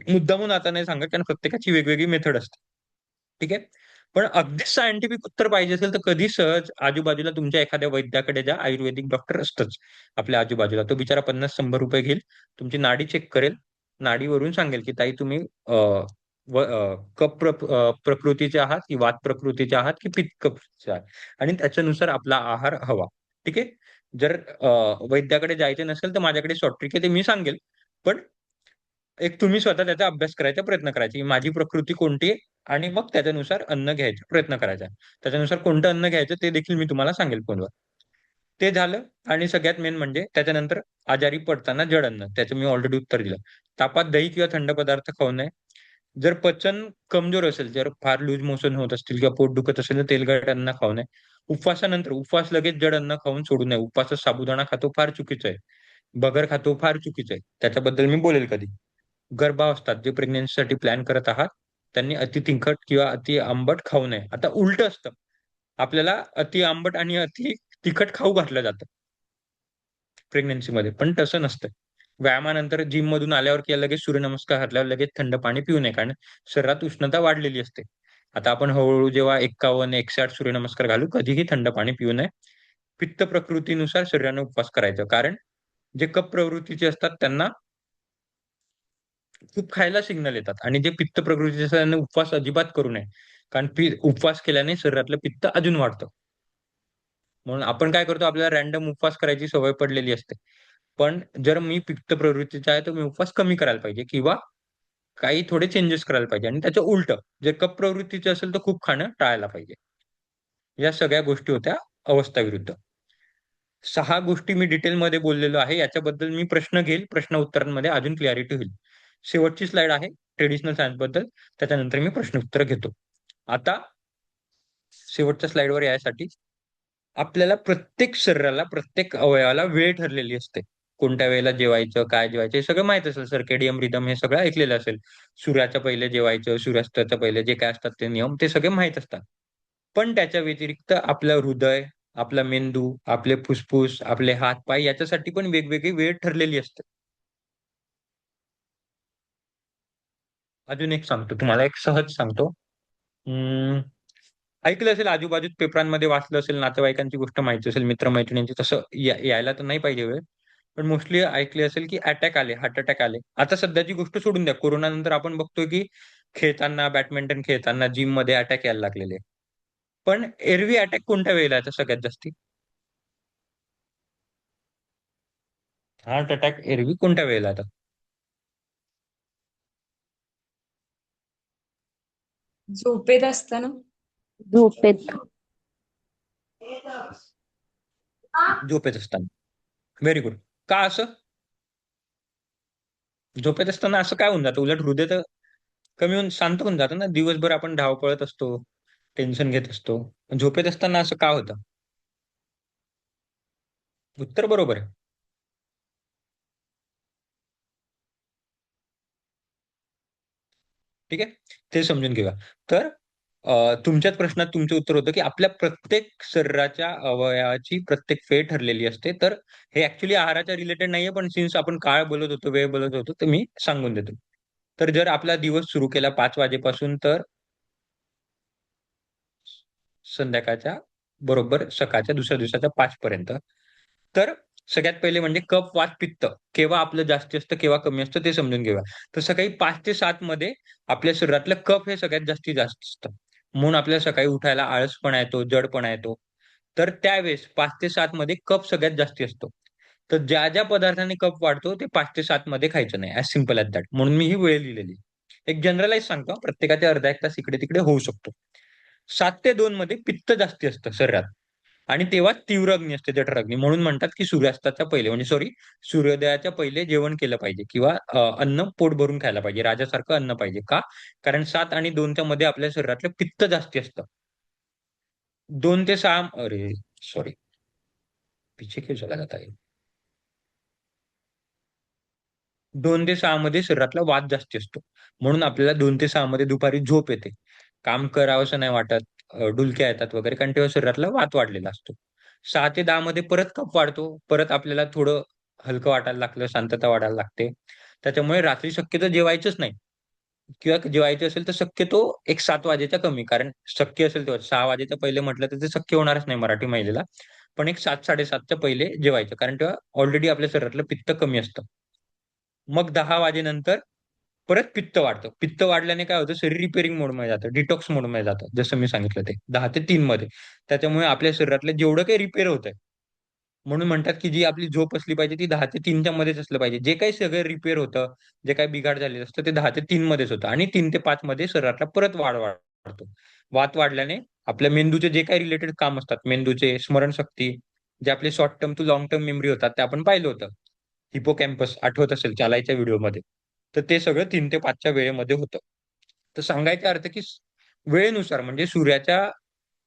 मुद्दामून आता नाही सांगत, कारण प्रत्येकाची वेगवेगळी मेथड असते, ठीक आहे. पण अगदीच सायंटिफिक उत्तर पाहिजे असेल तर कधी सहज आजूबाजूला तुमच्या एखाद्या वैद्याकडे जा, आयुर्वेदिक डॉक्टर असतच आपल्या आजूबाजूला, तो बिचारा 50-100 रुपये घेईल, तुमची नाडी चेक करेल, नाडीवरून सांगेल की ताई तुम्ही कफ प्रकृतीचे आहात, की वात प्रकृतीचे आहात, की पित्त प्रकृतीचे आहात, आणि त्याच्यानुसार आपला आहार हवा, ठीक आहे. जर वैद्याकडे जायचे नसेल तर माझ्याकडे शॉर्ट ट्रिक आहे, ते मी सांगेल. पण एक तुम्ही स्वतः त्याचा अभ्यास करायचा प्रयत्न करायचा, की माझी प्रकृती कोणती आहे, आणि मग त्याच्यानुसार अन्न घ्यायचा प्रयत्न करायचा. त्याच्यानुसार कोणतं अन्न घ्यायचं ते देखील मी तुम्हाला सांगेल फोनवर. ते झालं. आणि सगळ्यात मेन म्हणजे त्याच्यानंतर आजारी पडताना जड अन्न, त्याचं मी ऑलरेडी उत्तर दिलं. तापात दही किंवा थंड पदार्थ खाऊ नये. जर पचन कमजोर असेल, जर फार लूज मोशन होत असतील किंवा पोट दुखत असेल तर तेलकट अन्न खाऊ नये. उपवासानंतर उपवास लगेच जड अन्न खाऊन सोडू नये. उपवासात साबुदाणा खातो फार चुकीचं आहे. बगर खातो फार चुकीचं आहे. त्याच्याबद्दल मी बोलेल कधी. गर्भावस्थात जे प्रेग्नन्सीसाठी प्लॅन करत आहात, त्यांनी अति तिखट किंवा अति आंबट खाऊ नये. आता उलट असतं, आपल्याला अति आंबट आणि अति तिखट खाऊ घातलं जातं प्रेग्नन्सीमध्ये, पण तसं नसतं. व्यायामानंतर जिम मधून आल्यावर किंवा लगेच सूर्यनमस्कार घातल्यावर लगेच थंड पाणी पिऊ नये, कारण शरीरात उष्णता वाढलेली असते. आता आपण हळूहळू जेव्हा 51 160 सूर्यनमस्कार घालू, कधीही थंड पाणी पिऊ नये. पित्त प्रकृतीनुसार शरीराने उपवास करायचं, कारण जे कफ प्रवृत्तीचे असतात त्यांना खूप खायला सिग्नल येतात, आणि जे पित्त प्रकृतीचे असतात त्यांना उपवास अजिबात करू नये, कारण उपवास केल्याने शरीरातलं पित्त अजून वाढतं. म्हणून आपण काय करतो, आपल्याला रॅन्डम उपवास करायची सवय पडलेली असते. पण जर मी पित्त प्रवृत्तीचा आहे, तर मी उपवास कमी करायला पाहिजे किंवा काही थोडे चेंजेस करायला पाहिजे, आणि त्याचं उलटं जर कफ प्रवृत्तीचे असेल तर खूप खाणं टाळायला पाहिजे. या सगळ्या गोष्टी होत्या अवस्थाविरुद्ध. 6 गोष्टी मी डिटेलमध्ये बोललेलो आहे. याच्याबद्दल मी प्रश्न घेईल. प्रश्न उत्तरांमध्ये अजून क्लॅरिटी होईल. शेवटची स्लाइड आहे ट्रेडिशनल सायन्स बद्दल. त्याच्यानंतर मी प्रश्न उत्तर घेतो. आता शेवटच्या स्लाइडवर यायसाठी आपल्याला प्रत्येक शरीराला, प्रत्येक अवयवाला वेळ ठरलेली असते. कोणत्या वेळेला जेवायचं, काय जेवायचं हे सगळं माहित असेल. सर्केडियम रिदम हे सगळं ऐकलेलं असेल. सूर्याच्या पहिले जेवायचं, सूर्यास्ताच्या पहिले जे काय असतात ते नियम ते सगळे माहित असतात. पण त्याच्या व्यतिरिक्त आपलं हृदय, आपला मेंदू, आपले फुफ्फुस, आपले हात-पाय याच्यासाठी पण वेगवेगळी वेळ ठरलेली असते. अजून एक सांगतो तुम्हाला, एक सहज सांगतो. ऐकलं असेल, आजूबाजूत पेपरांमध्ये वाचलं असेल, नातेवाईकांची गोष्ट माहिती असेल, मित्र-मैत्रिणींची, तसं यायला तर नाही पाहिजे वेळ. पण मोस्टली ऐकले असेल की अटॅक आले, हार्ट अटॅक आले. आता सध्याची गोष्ट सोडून द्या. कोरोना नंतर आपण बघतोय की खेळताना, बॅडमिंटन खेळताना जिममध्ये अटॅक यायला लागलेले. पण एरवी अटॅक कोणत्या वेळेला येतात सगळ्यात जास्ती? हार्ट अटॅक एरवी कोणत्या वेळेला येतात?
झोपेत असताना.
झोपेत.
झोपेत असताना. Very good. का असं? झोपेत असताना असं काय होऊन जातं? उलट हृदय तर कमी होऊन शांत होऊन जातं ना. दिवसभर आपण धावपळत असतो, टेन्शन घेत असतो. झोपेत असताना असं का होतं? उत्तर बरोबर आहे. ठीक आहे, ते समजून घेऊया. तर तुमच्याच प्रश्नात तुमचं उत्तर होतं की आपल्या प्रत्येक शरीराच्या अवयवाची प्रत्येक वेळ ठरलेली असते. तर हे ऍक्च्युली आहाराच्या रिलेटेड नाहीये, पण सिन्स आपण काळ बोलत होतो, वेळ बोलत होतो, तर मी सांगून देतो. तर जर आपला दिवस सुरू केला 5 वाजेपासून, तर संध्याकाळच्या बरोबर सकाळच्या दुसऱ्या दिवसाच्या 5 पर्यंत. तर सगळ्यात पहिले म्हणजे कफ, वात, पित्त केव्हा आपलं जास्ती असतं, केव्हा कमी असतं ते समजून घेऊया. तर सकाळी 5 ते 7 मध्ये आपल्या शरीरातलं कफ हे सगळ्यात जास्तीत जास्त असतं. म्हणून आपल्याला सकाळी उठायला आळसपणा येतो, जडपणा येतो. तर त्यावेळेस 5 ते 7 मध्ये कफ सगळ्यात जास्ती असतो. तर ज्या ज्या पदार्थाने कफ वाढतो ते 5 ते 7 मध्ये खायचं नाही. As simple as that. म्हणून मी ही वेळ लिहिलेली. एक जनरलाइज सांगतो, प्रत्येकाच्या अर्धा 1 तास इकडे-तिकडे होऊ शकतो. 7 ते 2 मध्ये पित्त जास्ती असतं शरीरात, आणि तेव्हा तीव्र अग्नी असते, जठर अग्नी. म्हणून म्हणतात की सूर्यास्ताच्या पहिले, म्हणजे सॉरी, सूर्योदयाच्या पहिले जेवण केलं पाहिजे किंवा अन्न पोट भरून खायला पाहिजे. राजासारखं अन्न पाहिजे. का? कारण 7 आणि 2च्या मध्ये आपल्या शरीरातलं पित्त जास्ती असतं. 2 ते 6, अरे सॉरी, पीछे क्यों चला जाता है? 2 ते 6 मध्ये शरीरातला वात जास्ती असतो. म्हणून आपल्याला 2 ते 6 मध्ये दुपारी झोप येते. काम करावंसं नाही वाटत, डुलक्या येतात वगैरे, कारण तेव्हा शरीरातला वात वाढलेला असतो. 6 ते 10 मध्ये परत कफ वाढतो. परत आपल्याला थोडं हलकं वाटायला लागलं, शांतता वाढायला लागते. त्याच्यामुळे रात्री शक्यतो जेवायचंच नाही, किंवा जेवायचं असेल तर शक्यतो एक 7 वाजेच्या कमी. कारण शक्य असेल तेव्हा 6 वाजेच्या पहिले म्हटलं तर ते शक्य होणारच नाही मराठी महिलेला. पण एक 7-7:30च्या पहिले जेवायचं, कारण तेव्हा ऑलरेडी आपल्या शरीरातलं पित्त कमी असतं. मग 10 वाजेनंतर परत पित्त वाढतं. पित्त वाढल्याने काय होतं, शरीर रिपेअरिंग मोडमध्ये जातं, डिटॉक्स मोडमध्ये जातं. जसं मी सांगितलं ते 10 ते 3 मध्ये. त्याच्यामुळे आपल्या शरीरातलं जेवढं काही रिपेअर होतंय, म्हणून म्हणतात की जी आपली झोप असली पाहिजे ती 10 ते 3च्या मध्येच असलं पाहिजे. जे काही सगळं रिपेअर होतं, जे काही बिघाड झालेलं असतं ते 10 ते 3 मध्येच होतं, आणि 3 ते 5 मध्ये शरीरातला परत वाढतो. वात वाढल्याने आपल्या मेंदूचे जे काही रिलेटेड काम असतात, मेंदूचे स्मरणशक्ती, जे आपले short term to long term memory होतात, ते आपण पाहिलं होतं. हिपोकॅम्पस आठवत असेल चालायच्या व्हिडिओमध्ये. तर ते सगळं 3 ते 5च्या वेळेमध्ये होतं. तर सांगायचा अर्थ की वेळेनुसार, म्हणजे सूर्याच्या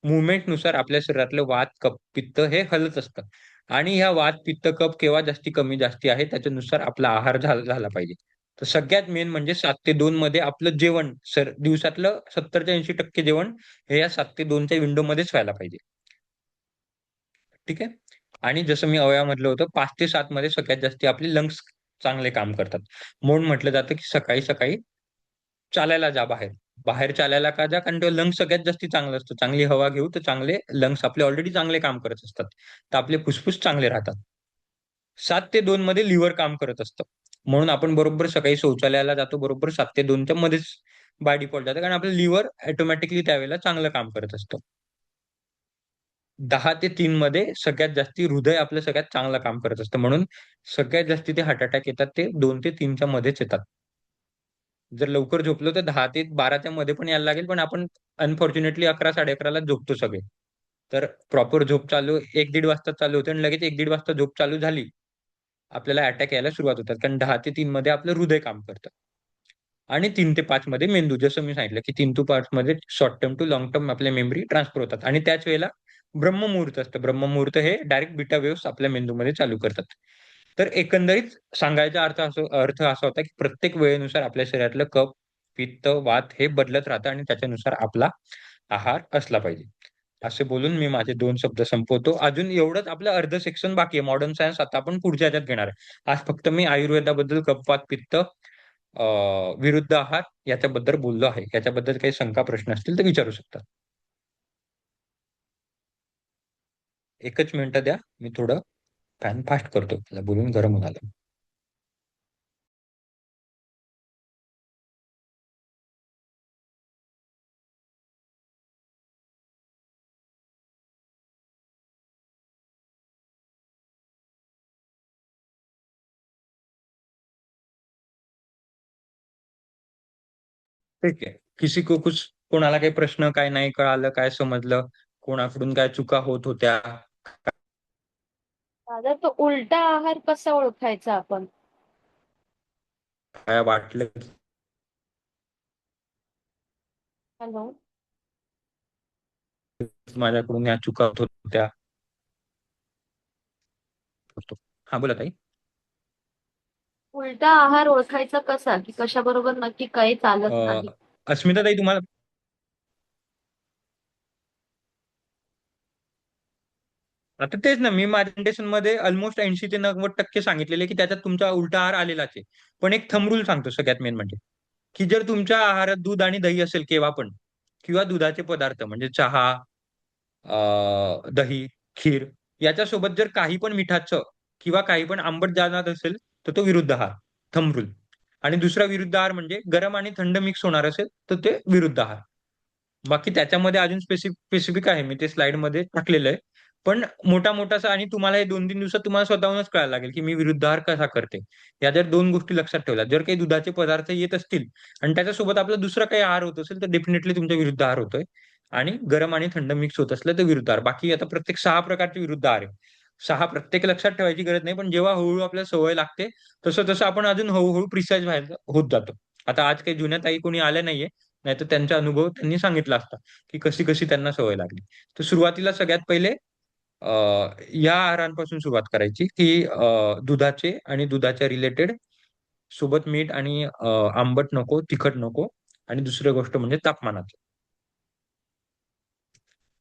मुव्हमेंटनुसार आपल्या शरीरातलं वात, कफ, पित्त हे हलत असतं. आणि ह्या वात, पित्त, कफ केव्हा जास्ती कमी जास्ती आहे त्याच्यानुसार आपला आहार झाला पाहिजे. तर सगळ्यात मेन म्हणजे 7 ते 2 मध्ये आपलं जेवण सर दिवसातलं 70 ते 80% जेवण हे या 7 ते 2च्या विंडो मध्येच व्हायला पाहिजे. ठीक आहे. आणि जसं मी अवयवामधलं होतं 5 ते 7 मध्ये सगळ्यात जास्त आपले लंग्स चांगले काम करतात. म्हणून म्हटलं जातं की सकाळी सकाळी चालायला जा बाहेर. बाहेर चालायला का जा? कारण तेव्हा लंग्स सगळ्यात जास्त चांगलं असतं. चांगली हवा घेऊ तर चांगले लंग्स आपले ऑलरेडी चांगले काम करत असतात. तर आपले फुफ्फुस चांगले राहतात. 7 ते 2 मध्ये लिव्हर काम करत असतं. म्हणून आपण बरोबर सकाळी शौचालयाला जातो बरोबर 7 ते 2च्या मध्येच बाय डिफॉल्ट जातं. कारण आपलं लिव्हर ऑटोमॅटिकली त्यावेळेला चांगलं काम करत असतं. 10 ते 3 मध्ये सगळ्यात जास्ती हृदय आपलं सगळ्यात चांगलं काम करत असतं. म्हणून सगळ्यात जास्ती ते हार्ट अटॅक येतात ते 2 ते 3च्या मध्येच येतात. जर लवकर झोपलो तर 10 ते 12च्या मध्ये पण यायला लागेल, पण आपण अनफॉर्च्युनेटली 11 साडे 11 झोपतो सगळे. तर प्रॉपर झोप चालू 1-1.5 वाजता चालू होते आणि लगेच 1-1.5 वाजता झोप चालू झाली, आपल्याला अटॅक यायला सुरुवात होतात. कारण 10 ते 3 मध्ये आपलं हृदय काम करतं. आणि 3 ते 5 मध्ये मेंदू, जसं मी सांगितलं की 3 to 5 मध्ये short term too long term आपल्या मेमरी ट्रान्सफर होतात. आणि त्याच वेळेला ब्रह्ममुहूर्त असतं. ब्रह्ममुहूर्त हे डायरेक्ट बीटा वेव्हज आपल्या मेंदूमध्ये चालू करतात. तर एकंदरीत सांगायचा अर्थ असा होता की प्रत्येक वेळेनुसार आपल्या शरीरातलं कफ, पित्त, वात हे बदलत राहतं आणि त्याच्यानुसार आपला आहार असला पाहिजे. असे बोलून मी माझे 2 शब्द संपवतो. अजून एवढंच आपलं अर्ध सेक्शन बाकी आहे. मॉडर्न सायन्स आता आपण पुढच्या ह्याच्यात घेणार आहे. आज फक्त मी आयुर्वेदाबद्दल कफ, वात, पित्त, विरुद्ध आहार याच्याबद्दल बोललो आहे. याच्याबद्दल काही शंका प्रश्न असतील तर विचारू शकता. एकच मिनिट द्या, मी थोडं फॅन फास्ट करतो, मला बोलून गरम होणार. ठीक आहे. कोणाला काही प्रश्न, काय नाही कळालं, काय समजलं, कोणाकडून काय चुका होत होत्या,
दादा तो उलटा आहार कसा ओळखायचा आपण?
काय वाटलं
हॅलो.
की माझ्याकडून या चुका होत होत्या. हा बोला ताई.
उलटा आहार ओळखायचा कसा, की कशाबरोबर नक्की काही चालत नाही?
अस्मिता ताई तुम्हाला आता तेच ना, मी माझ्या प्रेझेंटेशन मध्ये ऑलमोस्ट 80 ते 90% सांगितलेले की त्याच्यात तुमचा उलटा आहार आलेलाच आहे. पण एक थंब रूल सांगतो सगळ्यात मेन म्हणजे, की जर तुमच्या आहारात दूध आणि दही असेल केव्हा पण, किंवा दुधाचे पदार्थ म्हणजे चहा, दही, खीर, याच्यासोबत जर काही पण मिठाचं किंवा काही पण आंबट जाणवत असेल तर तो विरुद्ध आहार, थंब रूल. आणि दुसरा विरुद्ध आहार म्हणजे गरम आणि थंड मिक्स होणार असेल तर ते विरुद्ध आहार. बाकी त्याच्यामध्ये अजून स्पेसिफिक आहे, मी ते स्लाइड मध्ये टाकलेलं आहे. पण मोठा मोठासा, आणि तुम्हाला हे 2-3 दिवसात तुम्हाला स्वतःहूनच कळायला लागेल की मी विरुद्ध आहार कसा करते. या जर 2 गोष्टी लक्षात ठेवल्या, जर काही दुधाचे पदार्थ येत असतील आणि त्याच्यासोबत आपला दुसरा काही आहार होत असेल तर डेफिनेटली तुमचा विरुद्ध आहार होतोय. आणि गरम आणि थंड मिक्स होत असलं तर विरुद्ध आहार. बाकी आता प्रत्येक 6 प्रकारचे विरुद्ध आहार आहे. 6 प्रत्येक लक्षात ठेवायची गरज नाही, पण जेव्हा हळूहळू आपल्याला सवय लागते तसं तसं आपण अजून हळूहळू प्रिसाईज व्हायला होत जातो. आता आज काही जुन्या ताई कोणी आल्या नाहीये, नाहीतर त्यांचा अनुभव त्यांनी सांगितला असता की कशी कशी त्यांना सवय लागली. तर सुरुवातीला सगळ्यात पहिले अ, या आहारांपासून सुरुवात करायची की दुधाचे आणि दुधाच्या रिलेटेड, सोबत मीठ आणि आंबट नको, तिखट नको. आणि दुसरी गोष्ट म्हणजे तापमानाचं.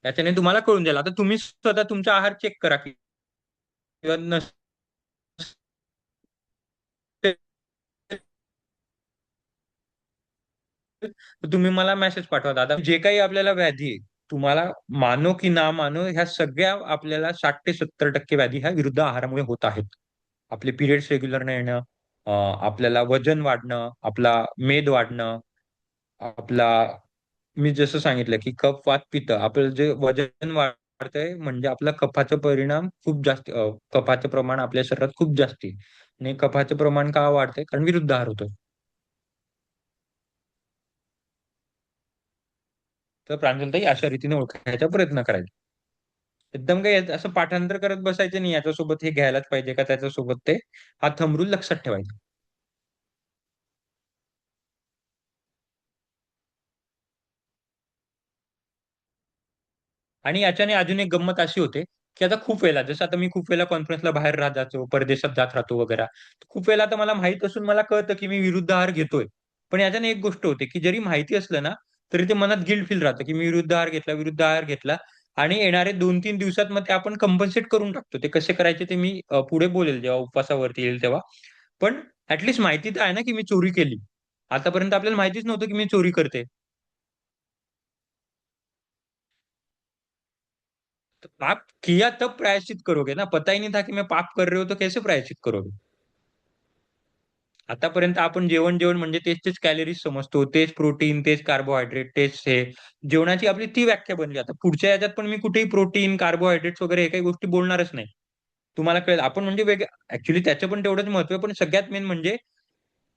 त्याच्याने तुम्हाला कळून जाईल. आता तुम्ही स्वतः तुमचा आहार चेक करा की किंवा नसेल तर तुम्ही मला मेसेज पाठवा, दादा जे काही आपल्याला व्याधी आहे, तुम्हाला मानो की ना मानो, ह्या सगळ्या आपल्याला 60 ते 70% व्याधी ह्या विरुद्ध आहारामुळे होत आहेत. आपले पिरियड्स रेग्युलर न येणं, आपल्याला वजन वाढणं, आपला मेद वाढणं, आपला, मी जसं सांगितलं की कफ, वात, पित्त, आपलं जे वजन वाढतंय म्हणजे आपला कफाचा परिणाम खूप जास्त, कफाचं प्रमाण आपल्या शरीरात खूप जास्ती आहे. आणि कफाचं प्रमाण का वाढतंय? कारण विरुद्ध आहार होतोय. तर प्रांजलताई अशा रीतीने ओळखायचा प्रयत्न करायचा. एकदम काही असं पाठांतर करत बसायचं नाही, याच्यासोबत हे घ्यायलाच पाहिजे का त्याच्यासोबत ते, हा थंब रूल लक्षात ठेवायचा. आणि याच्याने अजून एक गंमत अशी होते की आता खूप वेळेला, जसं आता मी खूप वेळेला कॉन्फरन्सला बाहेर राहत जातो, परदेशात जात राहतो वगैरे. खूप वेळेला आता मला माहित असून मला कळतं की मी विरुद्ध आहार घेतोय. पण याच्याने एक गोष्ट होते, की जरी माहिती असलं ना, तरी ते मनात गिल्ट फील राहतं, की मी विरुद्ध आहार घेतला आणि येणारे 2-3 दिवसात मग ते आपण कंपन्सेट करून टाकतो. ते कसे करायचे ते मी पुढे बोलेल जेव्हा उपवासावरती येईल तेव्हा. पण ऍटलीस्ट माहिती तर आहे ना, की मी चोरी केली. आतापर्यंत आपल्याला माहितीच नव्हतं, की मी चोरी करते. तो पाप किया तब प्रायश्चित करोगे ना, पता ही नहीं था कि मैं पाप कर रहे हो तो कैसे प्रायश्चित करोगे. आतापर्यंत आपण जेवण जेवण म्हणजे तेच तेच कॅलरीज समजतो, तेच प्रोटीन, तेच कार्बोहायड्रेट, तेच हे. जेवणाची आपली ती व्याख्या बनली. आता पुढच्या याच्यात पण मी कुठेही प्रोटीन, कार्बोहायड्रेट्स वगैरे हे काही गोष्टी बोलणारच नाही. तुम्हाला कळेल आपण म्हणजे ऍक्च्युली त्याचं पण तेवढंच महत्व आहे, पण सगळ्यात मेन म्हणजे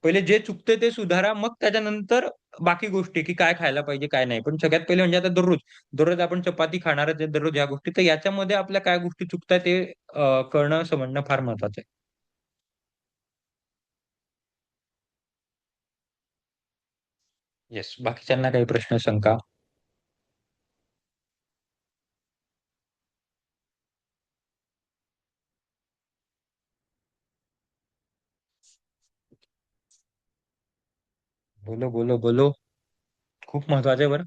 पहिले जे चुकतंय ते सुधारा, मग त्याच्यानंतर बाकी गोष्टी, की काय खायला पाहिजे, काय नाही. पण सगळ्यात पहिले म्हणजे आता दररोज आपण चपाती खाणारच आहे दररोज ह्या गोष्टी. तर याच्यामध्ये आपल्या काय गोष्टी चुकतायत ते कळणं, समजणं फार महत्वाचं आहे. येस. बाकीच्यांना काही प्रश्न, शंका? बोलो, बोलो, बोलो. खूप महत्वाचं आहे बरं.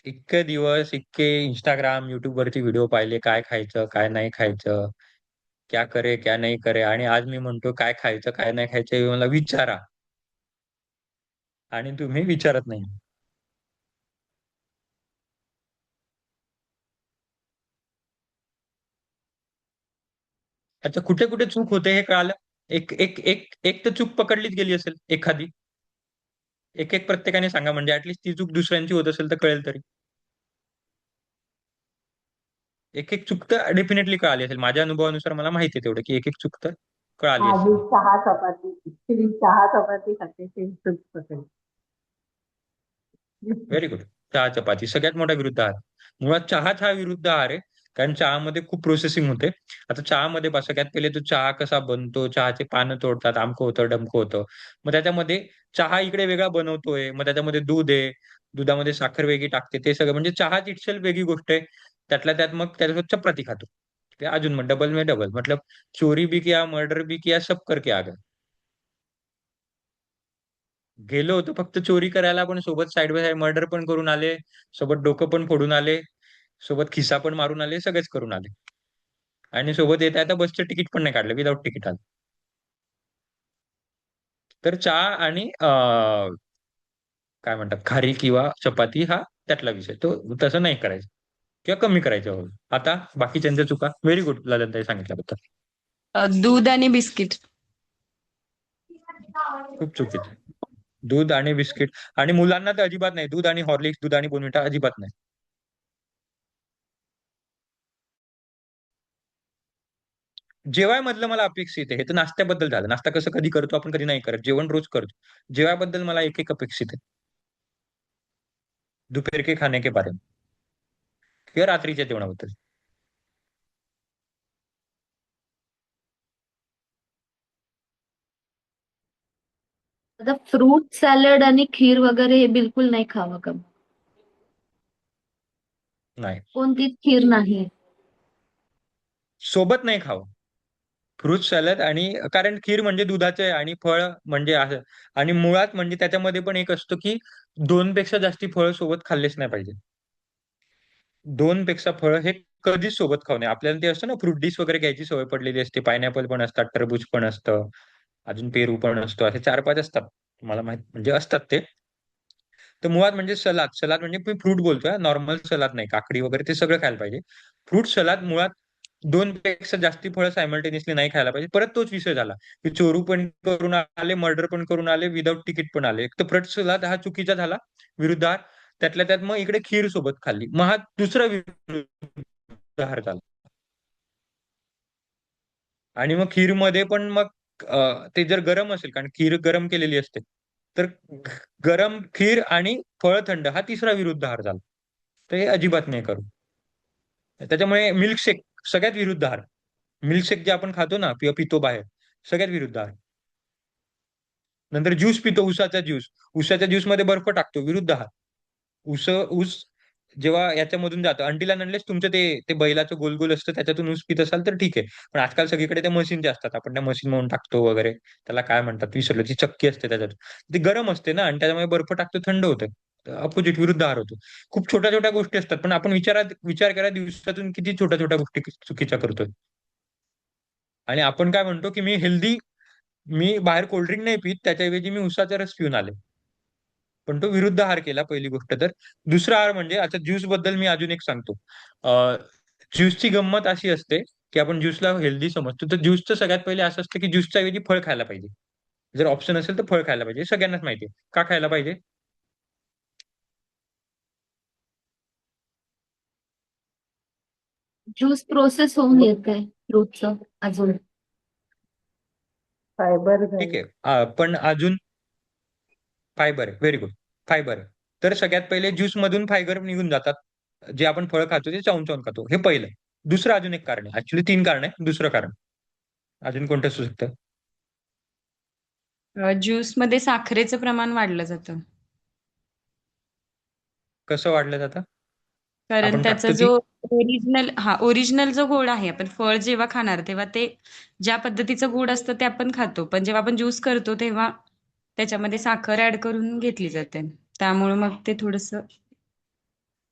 इतके दिवस, इतके Instagram, YouTube वरती व्हिडिओ पाहिले, काय खायचं, काय नाही खायचं, क्या करे, क्या नहीं करे आणि आज मी म्हणतो काय खायचं, काय नाही खायचं हे मला विचारा आणि तुम्ही विचारत नाही. अच्छा कुठे-कुठे चूक होते हे कळालं? एक एक एक एक तर चूक पकडलीच गेली असेल एखादी. एक-एक प्रत्येकाने सांगा म्हणजे ती चूक दुसऱ्यांची होत असेल तर कळेल तरी. एक-एक चूक तर डेफिनेटली कळाली असेल. माझ्या अनुभवानुसार मला माहिती आहे तेवढं, की एक-एक चूक तर कळाली
माझी
असेल.
चहा चपाती ऍक्च्युली चहा चपाती खाते ते खूप पसंत.
Very good. चहा चपाती सगळ्यात मोठा विरुद्ध आहार. मुळात चहाच हा विरुद्ध आहार आहे. कारण चहामध्ये खूप प्रोसेसिंग होते. आता चहामध्ये पहा सगळ्यात पहिले तो चहा कसा बनतो, चहाचे पानं तोडतात, अमकं होतं, डमकं होतं. मग त्याच्यामध्ये चहा इकडे वेगळा बनवतोय, मग त्याच्यामध्ये दूध आहे, दुधामध्ये साखर वेगळी टाकते, ते सगळं म्हणजे चहाची इटसेल्फ वेगळी गोष्ट आहे. त्यातल्या त्यात मग त्याच्यासोबत चपाती खातो. ते अजून मग डबल में डबल मतलब चोरी भी किया, मर्डर भी किया, सब करके आ गए. गेलो होतो फक्त चोरी करायला, पण सोबत साइड बाय साइड मर्डर पण करून आले, सोबत डोकं पण फोडून आले, सोबत खिसा पण मारून आले, सगळेच करून आले. आणि सोबत येता-येता बसचं तिकीट पण नाही काढलं, विदाऊट तिकीट आले. तर चहा आणि काय म्हणतात खारी किंवा चपाती हा त्यातला विषय. तो तसं नाही करायचं किंवा कमी करायचं हवं. आता बाकीच्यांच्या चुका व्हेरी गुड ललितताई सांगितल्याबद्दल.
दूध आणि बिस्किट.
खूप चुकीचं आहे. दूध आणि बिस्किट आणि मुलांना तर अजिबात नाही. दूध आणि हॉर्लिक्स, दूध आणि बोर्नव्हिटा अजिबात नाही. जेवायमधलं मला अपेक्षित आहे. हे तर नाश्त्याबद्दल झालं. नाश्ता कसं कधी करतो आपण, कधी नाही करत. जेवण रोज करतो. जेवायबद्दल मला एक-एक अपेक्षित आहे. दोपहर के खाने के बारे में किंवा रात्रीच्या जेवणाबद्दल.
आता फ्रूट सॅलड आणि खीर वगैरे हे बिलकुल नाही खावं का?
नाही.
कोणतीच खीर नाही.
सोबत नाही खावं. फ्रूट सॅलड आणि कारण खीर म्हणजे दुधाचं आहे आणि फळ म्हणजे असं आणि मुळात म्हणजे त्याच्यामध्ये पण एक असतं, की 2 पेक्षा जास्ती फळं सोबत खाल्लेच नाही पाहिजे. 2 पेक्षा फळं हे कधीच सोबत खाऊ नये. आपल्याला ते असतं ना फ्रूट डिश वगैरे घ्यायची सवय पडलेली असते. पाइनएपल पण असतात, टरबूज पण असतं, अजून पेरू पण असतो. असे 4-5 असतात. मला माहित म्हणजे असतात ते. तर मुळात म्हणजे सलाद. सलाद म्हणजे मी फ्रूट बोलतोय नॉर्मल सलाद नाही. काकडी वगैरे ते सगळं खायला पाहिजे. फ्रूट सलाद मुळात 2 पेक्षा जास्ती फळं सायमल्टेनियसली नाही खायला पाहिजे. परत तोच विषय झाला, की चोरू पण करून आले, मर्डर पण करून आले, विदाऊट तिकीट पण आले. एक तर फ्रूट सलाद हा चुकीचा झाला, विरुद्ध आहार. त्यातल्या त्यात मग इकडे खीर सोबत खाल्ली. मग हा दुसरा विरुद्ध आहार झाला. आणि मग खीरमध्ये पण मग ते जर गरम असेल, कारण खीर गरम केलेली असते. तर गरम खीर आणि फळ थंड हा तिसरा विरुद्ध आहार झाला. तर हे अजिबात नाही करू. त्याच्यामुळे मिल्कशेक सगळ्यात विरुद्ध आहार. मिल्कशेक जे आपण खातो ना किंवा पितो बाहेर, सगळ्यात विरुद्ध आहार. नंतर ज्यूस पितो उसाचा ज्यूस. उसाच्या ज्यूसमध्ये बर्फ टाकतो, विरुद्ध आहार. ऊस जेव्हा याच्यामधून जातं अंटील अनलेस तुमचं ते ते बैलाचं गोल गोल असतं त्याच्यातून ऊस पित असाल तर ठीक आहे. पण आजकाल सगळीकडे त्या मशीनचे असतात, आपण त्या मशीन म्हणून टाकतो वगैरे. त्याला काय म्हणतात विसरलो, ती चक्की असते त्याच्यात. ती गरम असते ना, आणि त्याच्यामुळे बर्फ टाकतो, थंड होतं, अपोजिट विरुद्ध आहार होतो. खूप छोट्या छोट्या गोष्टी असतात, पण आपण विचार करा दिवसातून किती छोट्या छोट्या गोष्टी चुकीच्या करतोय. आणि आपण काय म्हणतो की मी बाहेर कोल्ड्रिंक नाही पित, त्याच्याऐवजी मी उसाचा रस पिऊन आले. पण तो विरुद्ध आहार केला, पहिली गोष्ट तर. दुसरा आहार म्हणजे आता ज्यूस बद्दल मी अजून एक सांगतो. ज्यूसची गंमत अशी असते की आपण ज्यूसला हेल्दी समजतो, तर ज्यूसचं सगळ्यात पहिले असं असतं की ज्यूसच्या ऐवजी फळ खायला पाहिजे. जर ऑप्शन असेल तर फळ खायला पाहिजे, हे सगळ्यांनाच माहिती आहे. का खायला पाहिजे?
ज्यूस प्रोसेस होऊन येते फ्रूटचं अजून.
फायबर
ठीक
जाईल.
आहे. पण अजून फायबर आहे, व्हेरी गुड. फायबर आहे. तर सगळ्यात पहिले ज्यूस मधून फायबर निघून जातात. जे आपण फळ खातो ते चावून चावून खातो, हे पहिलं. दुसरं अजून एक कारण आहे, ऍक्च्युली तीन कारण आहे, दुसरं कारण अजून कोणतं असू शकतं?
ज्यूस मध्ये साखरेचं प्रमाण वाढलं जातं.
कसं वाढलं जातं?
कारण
आपण
त्याचा
टाकतो ती.
जो ओरिजिनल जो गोड आहे, आपण फळ जेव्हा खाणार तेव्हा ते ज्या पद्धतीचं गोड असतं ते आपण खातो, पण जेव्हा आपण ज्यूस करतो तेव्हा त्याच्यामध्ये साखर ऍड करून घेतली जाते. त्यामुळे मग ते थोडस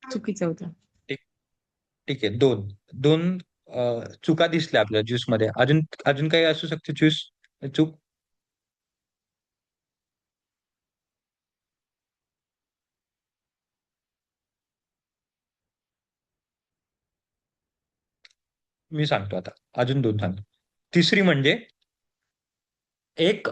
चुकीचं होतं.
ठीक ठीक आहे. दोन दोन चुका दिसल्या आपल्या ज्यूस मध्ये. अजून अजून काही असू शकते ज्यूस चूक? मी सांगतो आता. अजून दोन सांगतो. तिसरी म्हणजे एक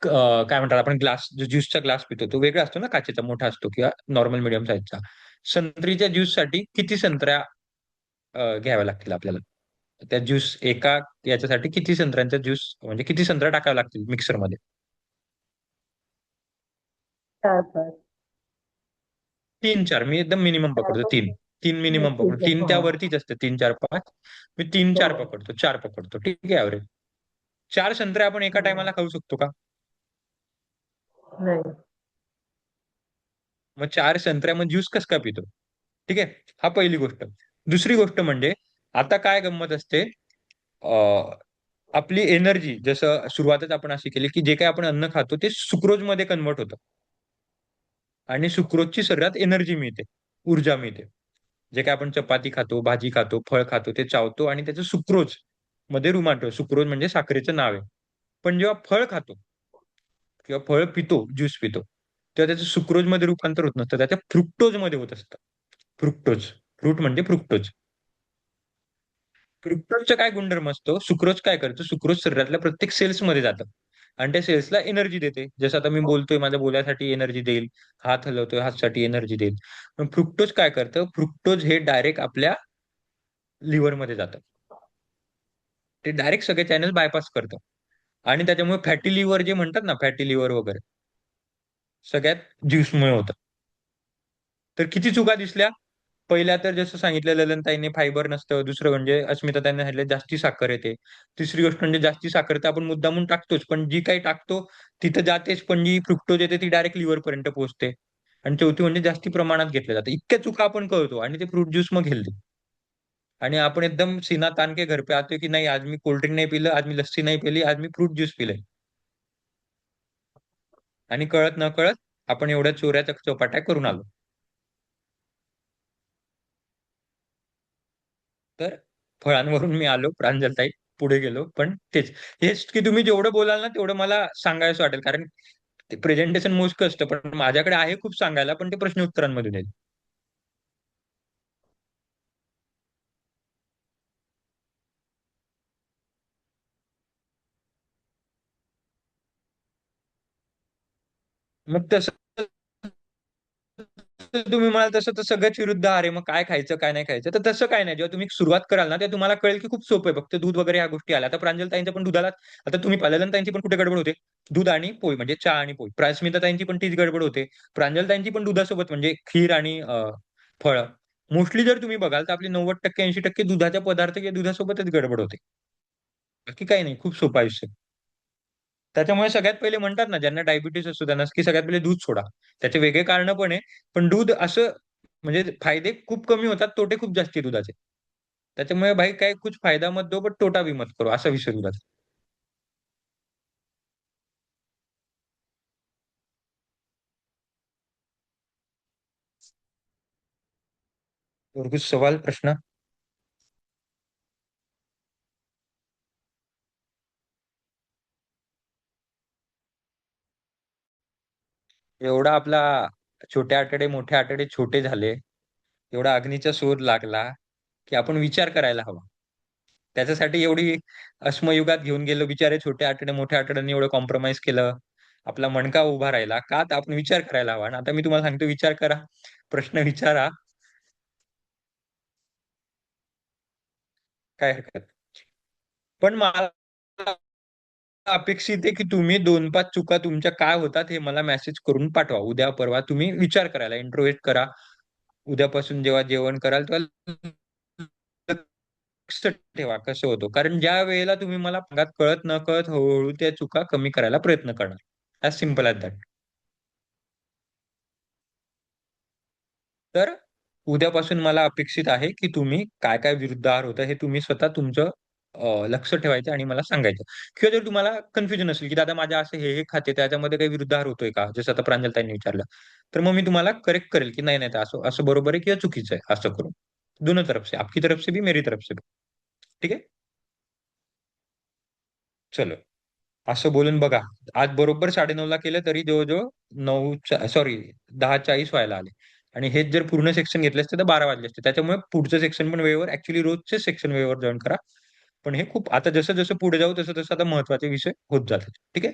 काय म्हणतात, आपण ग्लास जो ज्यूसचा ग्लास पितो तो वेगळा असतो ना, काचेचा मोठा असतो किंवा नॉर्मल मिडियम साईजचा. संत्रीच्या ज्यूस साठी किती संत्र्या घ्याव्या लागतील आपल्याला? त्या ज्यूस एका याच्यासाठी किती संत्र्यांचा ज्यूस, म्हणजे किती संत्र्या टाकाव्या लागतील मिक्सरमध्ये?
4-5.
3-4. मी एकदम मिनिमम पकडतो,
4-5.
तीन. तीन मिनिमम पकडतो,
ठीक आहे.
तीन
हो.
त्यावरतीच असते, 3-4-5. मी 3-4
हो.
पकडतो, 4 पकडतो, ठीक आहे ऍव्हरेज. 4 संत्र्या आपण एका
हो.
टायमाला खाऊ शकतो का?
नाही.
मग 4 संत्र्या मग ज्यूस कसं काय पितो? ठीक आहे. हा पहिली गोष्ट. दुसरी गोष्ट म्हणजे आता काय गंमत असते, अं, आपली एनर्जी जसं सुरुवातच आपण अशी केली की जे काही आपण अन्न खातो ते सुक्रोज मध्ये कन्वर्ट होतं. आणि सुक्रोजची शरीरात एनर्जी मिळते, ऊर्जा मिळते. जे काय आपण चपाती खातो, भाजी खातो, फळ खातो, ते चावतो आणि त्याचं सुक्रोज मध्ये रुपांतर. सुक्रोज म्हणजे साखरेचं नाव आहे. पण जेव्हा फळ खातो किंवा फळ पितो, ज्यूस पितो, तेव्हा त्याचं सुक्रोज मध्ये रूपांतर होत नसतं, त्याच्या फ्रुक्टोज मध्ये होत असतं. फ्रुक्टोज. फ्रूट म्हणजे फ्रुक्टोज. फ्रुक्टोजचा काय गुणधर्म असतो? सुक्रोज काय करतो? सुक्रोज शरीरातल्या प्रत्येक सेल्स मध्ये जातं आणि त्या सेल्सला एनर्जी देते. जसं आता मी बोलतोय, माझ्या बोलासाठी एनर्जी देईल. हात हलवतोय, हातसाठी एनर्जी देईल. पण फ्रुक्टोज काय करतं? फ्रुक्टोज हे डायरेक्ट आपल्या लिव्हर मध्ये जातं. ते डायरेक्ट सगळे चॅनल बायपास करतं. आणि त्याच्यामुळे फॅटी लिव्हर जे म्हणतात ना, फॅटी लिव्हर वगैरे, सगळ्यात ज्यूसमुळे होतं. तर किती चुका दिसल्या? पहिल्या तर जसं सांगितलं ललनताईने, फायबर नसतं. दुसरं म्हणजे अस्मिताताईंनी सांगितलं जास्ती साखर येते. तिसरी गोष्ट म्हणजे जास्ती साखर तर आपण मुद्दामून टाकतोच, पण जी काही टाकतो तिथं जातेच, पण जी फ्रुक्टोज येते ती डायरेक्ट लिव्हर पर्यंत पोहोचते. आणि चौथी म्हणजे जास्ती प्रमाणात घेतलं जातं. इतक्या चुका आपण करतो आणि ते फ्रूट ज्यूस मग हेल्दी. आणि आपण एकदम सीना ताण के घर पे आतोय की नाही, आज मी कोल्ड्रिंक नाही पिलं, आज मी लस्सी नाही पिली, आज मी फ्रूट ज्यूस पिलंय. आणि कळत न कळत आपण एवढ्या चोऱ्या चपाट्या करून आलो. तर फळांवरून मी आलो प्रांजलताई, पुढे गेलो. पण हेच की तुम्ही जेवढं बोलाल ना तेवढं मला सांगायचं वाटेल, कारण ते प्रेझेंटेशन मोजकं असतं, पण माझ्याकडे आहे खूप सांगायला, पण ते प्रश्न उत्तरांमधून येईल. मग तसं तुम्ही म्हणाल तसं तर सगळ्याच विरुद्ध आहे. मग काय खायचं काय नाही खायचं, तर तसं काय नाही. जेव्हा तुम्ही सुरुवात कराल ना तेव्हा तुम्हाला कळेल की खूप सोपं आहे. फक्त दूध वगैरे ह्या गोष्टी आल्या. आता प्रांजलताईंच्या पण दुधाला, आता तुम्ही ललनताईंची पण कुठे गडबड होते? दूध आणि पोळी म्हणजे चहा आणि पोळी. स्मिताताईंची पण तीच गडबड होते. प्रांजलताईंची पण दुधासोबत म्हणजे खीर आणि फळं. मोस्टली जर तुम्ही बघाल तर आपली 90% 80% दुधाच्या पदार्थ किंवा दुधासोबतच गडबड होते. बाकी काही नाही, खूप सोपं आयुष्य. त्याच्यामुळे सगळ्यात पहिले म्हणतात ना, ज्यांना डायबिटीस असतो त्यांना, की सगळ्यात पहिले दूध सोडा. त्याचे वेगळे कारण पण आहे, पण दूध असं म्हणजे फायदे खूप कमी होतात, तोटे खूप जास्त आहे दुधाचे. त्याच्यामुळे भाई काय कुछ फायदा मत दो बट तोटा भी मत करो, असा विषय दुधाचा. और कुछ सवाल प्रश्न? एवढा आपला छोटे आतडे मोठे आतडे छोटे झाले, एवढा अग्नीचा शोध लागला, की आपण विचार करायला हवा. त्याच्यासाठी एवढी अश्मयुगात घेऊन गेलो, बिचारे छोटे आतडे मोठ्या आतड्यांनी एवढं कॉम्प्रोमाइज केलं. आपला मणका उभा राहिला का, तर आपण विचार करायला हवा. आणि आता मी तुम्हाला सांगतो, विचार करा, प्रश्न विचारा, काय हरकत नाही. पण मला अपेक्षित आहे की तुम्ही 2-5 चुका तुमच्या काय होतात हे मला मेसेज करून पाठवा. उद्या परवा तुम्ही विचार करायला इंट्रोवेट करा. उद्यापासून जेव्हा जेवण कराल तेव्हा लक्ष ठेवा कसं होतं. कारण ज्या वेळेला तुम्ही मला भागात कळत न कळत हळूहळू त्या चुका कमी करायला प्रयत्न करणार. As simple as that. तर उद्यापासून मला अपेक्षित आहे की तुम्ही काय काय विरुद्ध आहार होतं हे तुम्ही स्वतः तुमचं लक्ष ठेवायचं आणि मला सांगायचं. किंवा जर तुम्हाला कन्फ्युजन असेल की दादा माझ्या असं हे खाते त्याच्यामध्ये काही विरुद्ध आहार होतोय का, जसं आता प्रांजलताईंनी विचारलं, तर मग मी तुम्हाला करेक्ट करेल की नाही नाही तर असं असं बरोबर आहे किंवा चुकीचं आहे असं करून. दोनों तरफ से, आपकी तरफ से भी मेरी तरफ से भी. ठीक आहे. चलो. असं बोलून बघा, आज बरोबर 9:30ला केलं तरी जवळजवळ 10:40 व्हायला आले. आणि हेच जर पूर्ण सेक्शन घेतले असते तर 12 वाजले असते. त्याच्यामुळे पुढचं सेक्शन पण वेळेवर, ऍक्च्युली रोजचे सेक्शन वेळेवर जॉईन करा. पण हे खूप आता जसं जसं पुढे जाऊ तसं तसं आता महत्वाचे विषय होत जातात. ठीक आहे.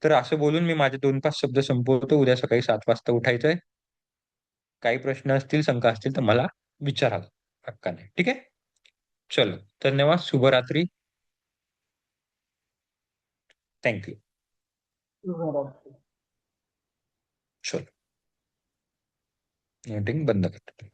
तर असं बोलून मी माझे 2-5 शब्द संपवतो. उद्या सकाळी 7 वाजता उठायचंय. काही प्रश्न असतील, शंका असतील तर मला विचारा हक्काने. ठीक आहे. चलो. धन्यवाद. शुभरात्री. थँक्यू.
बरोबर.
चलो. मीटिंग बंद करतो.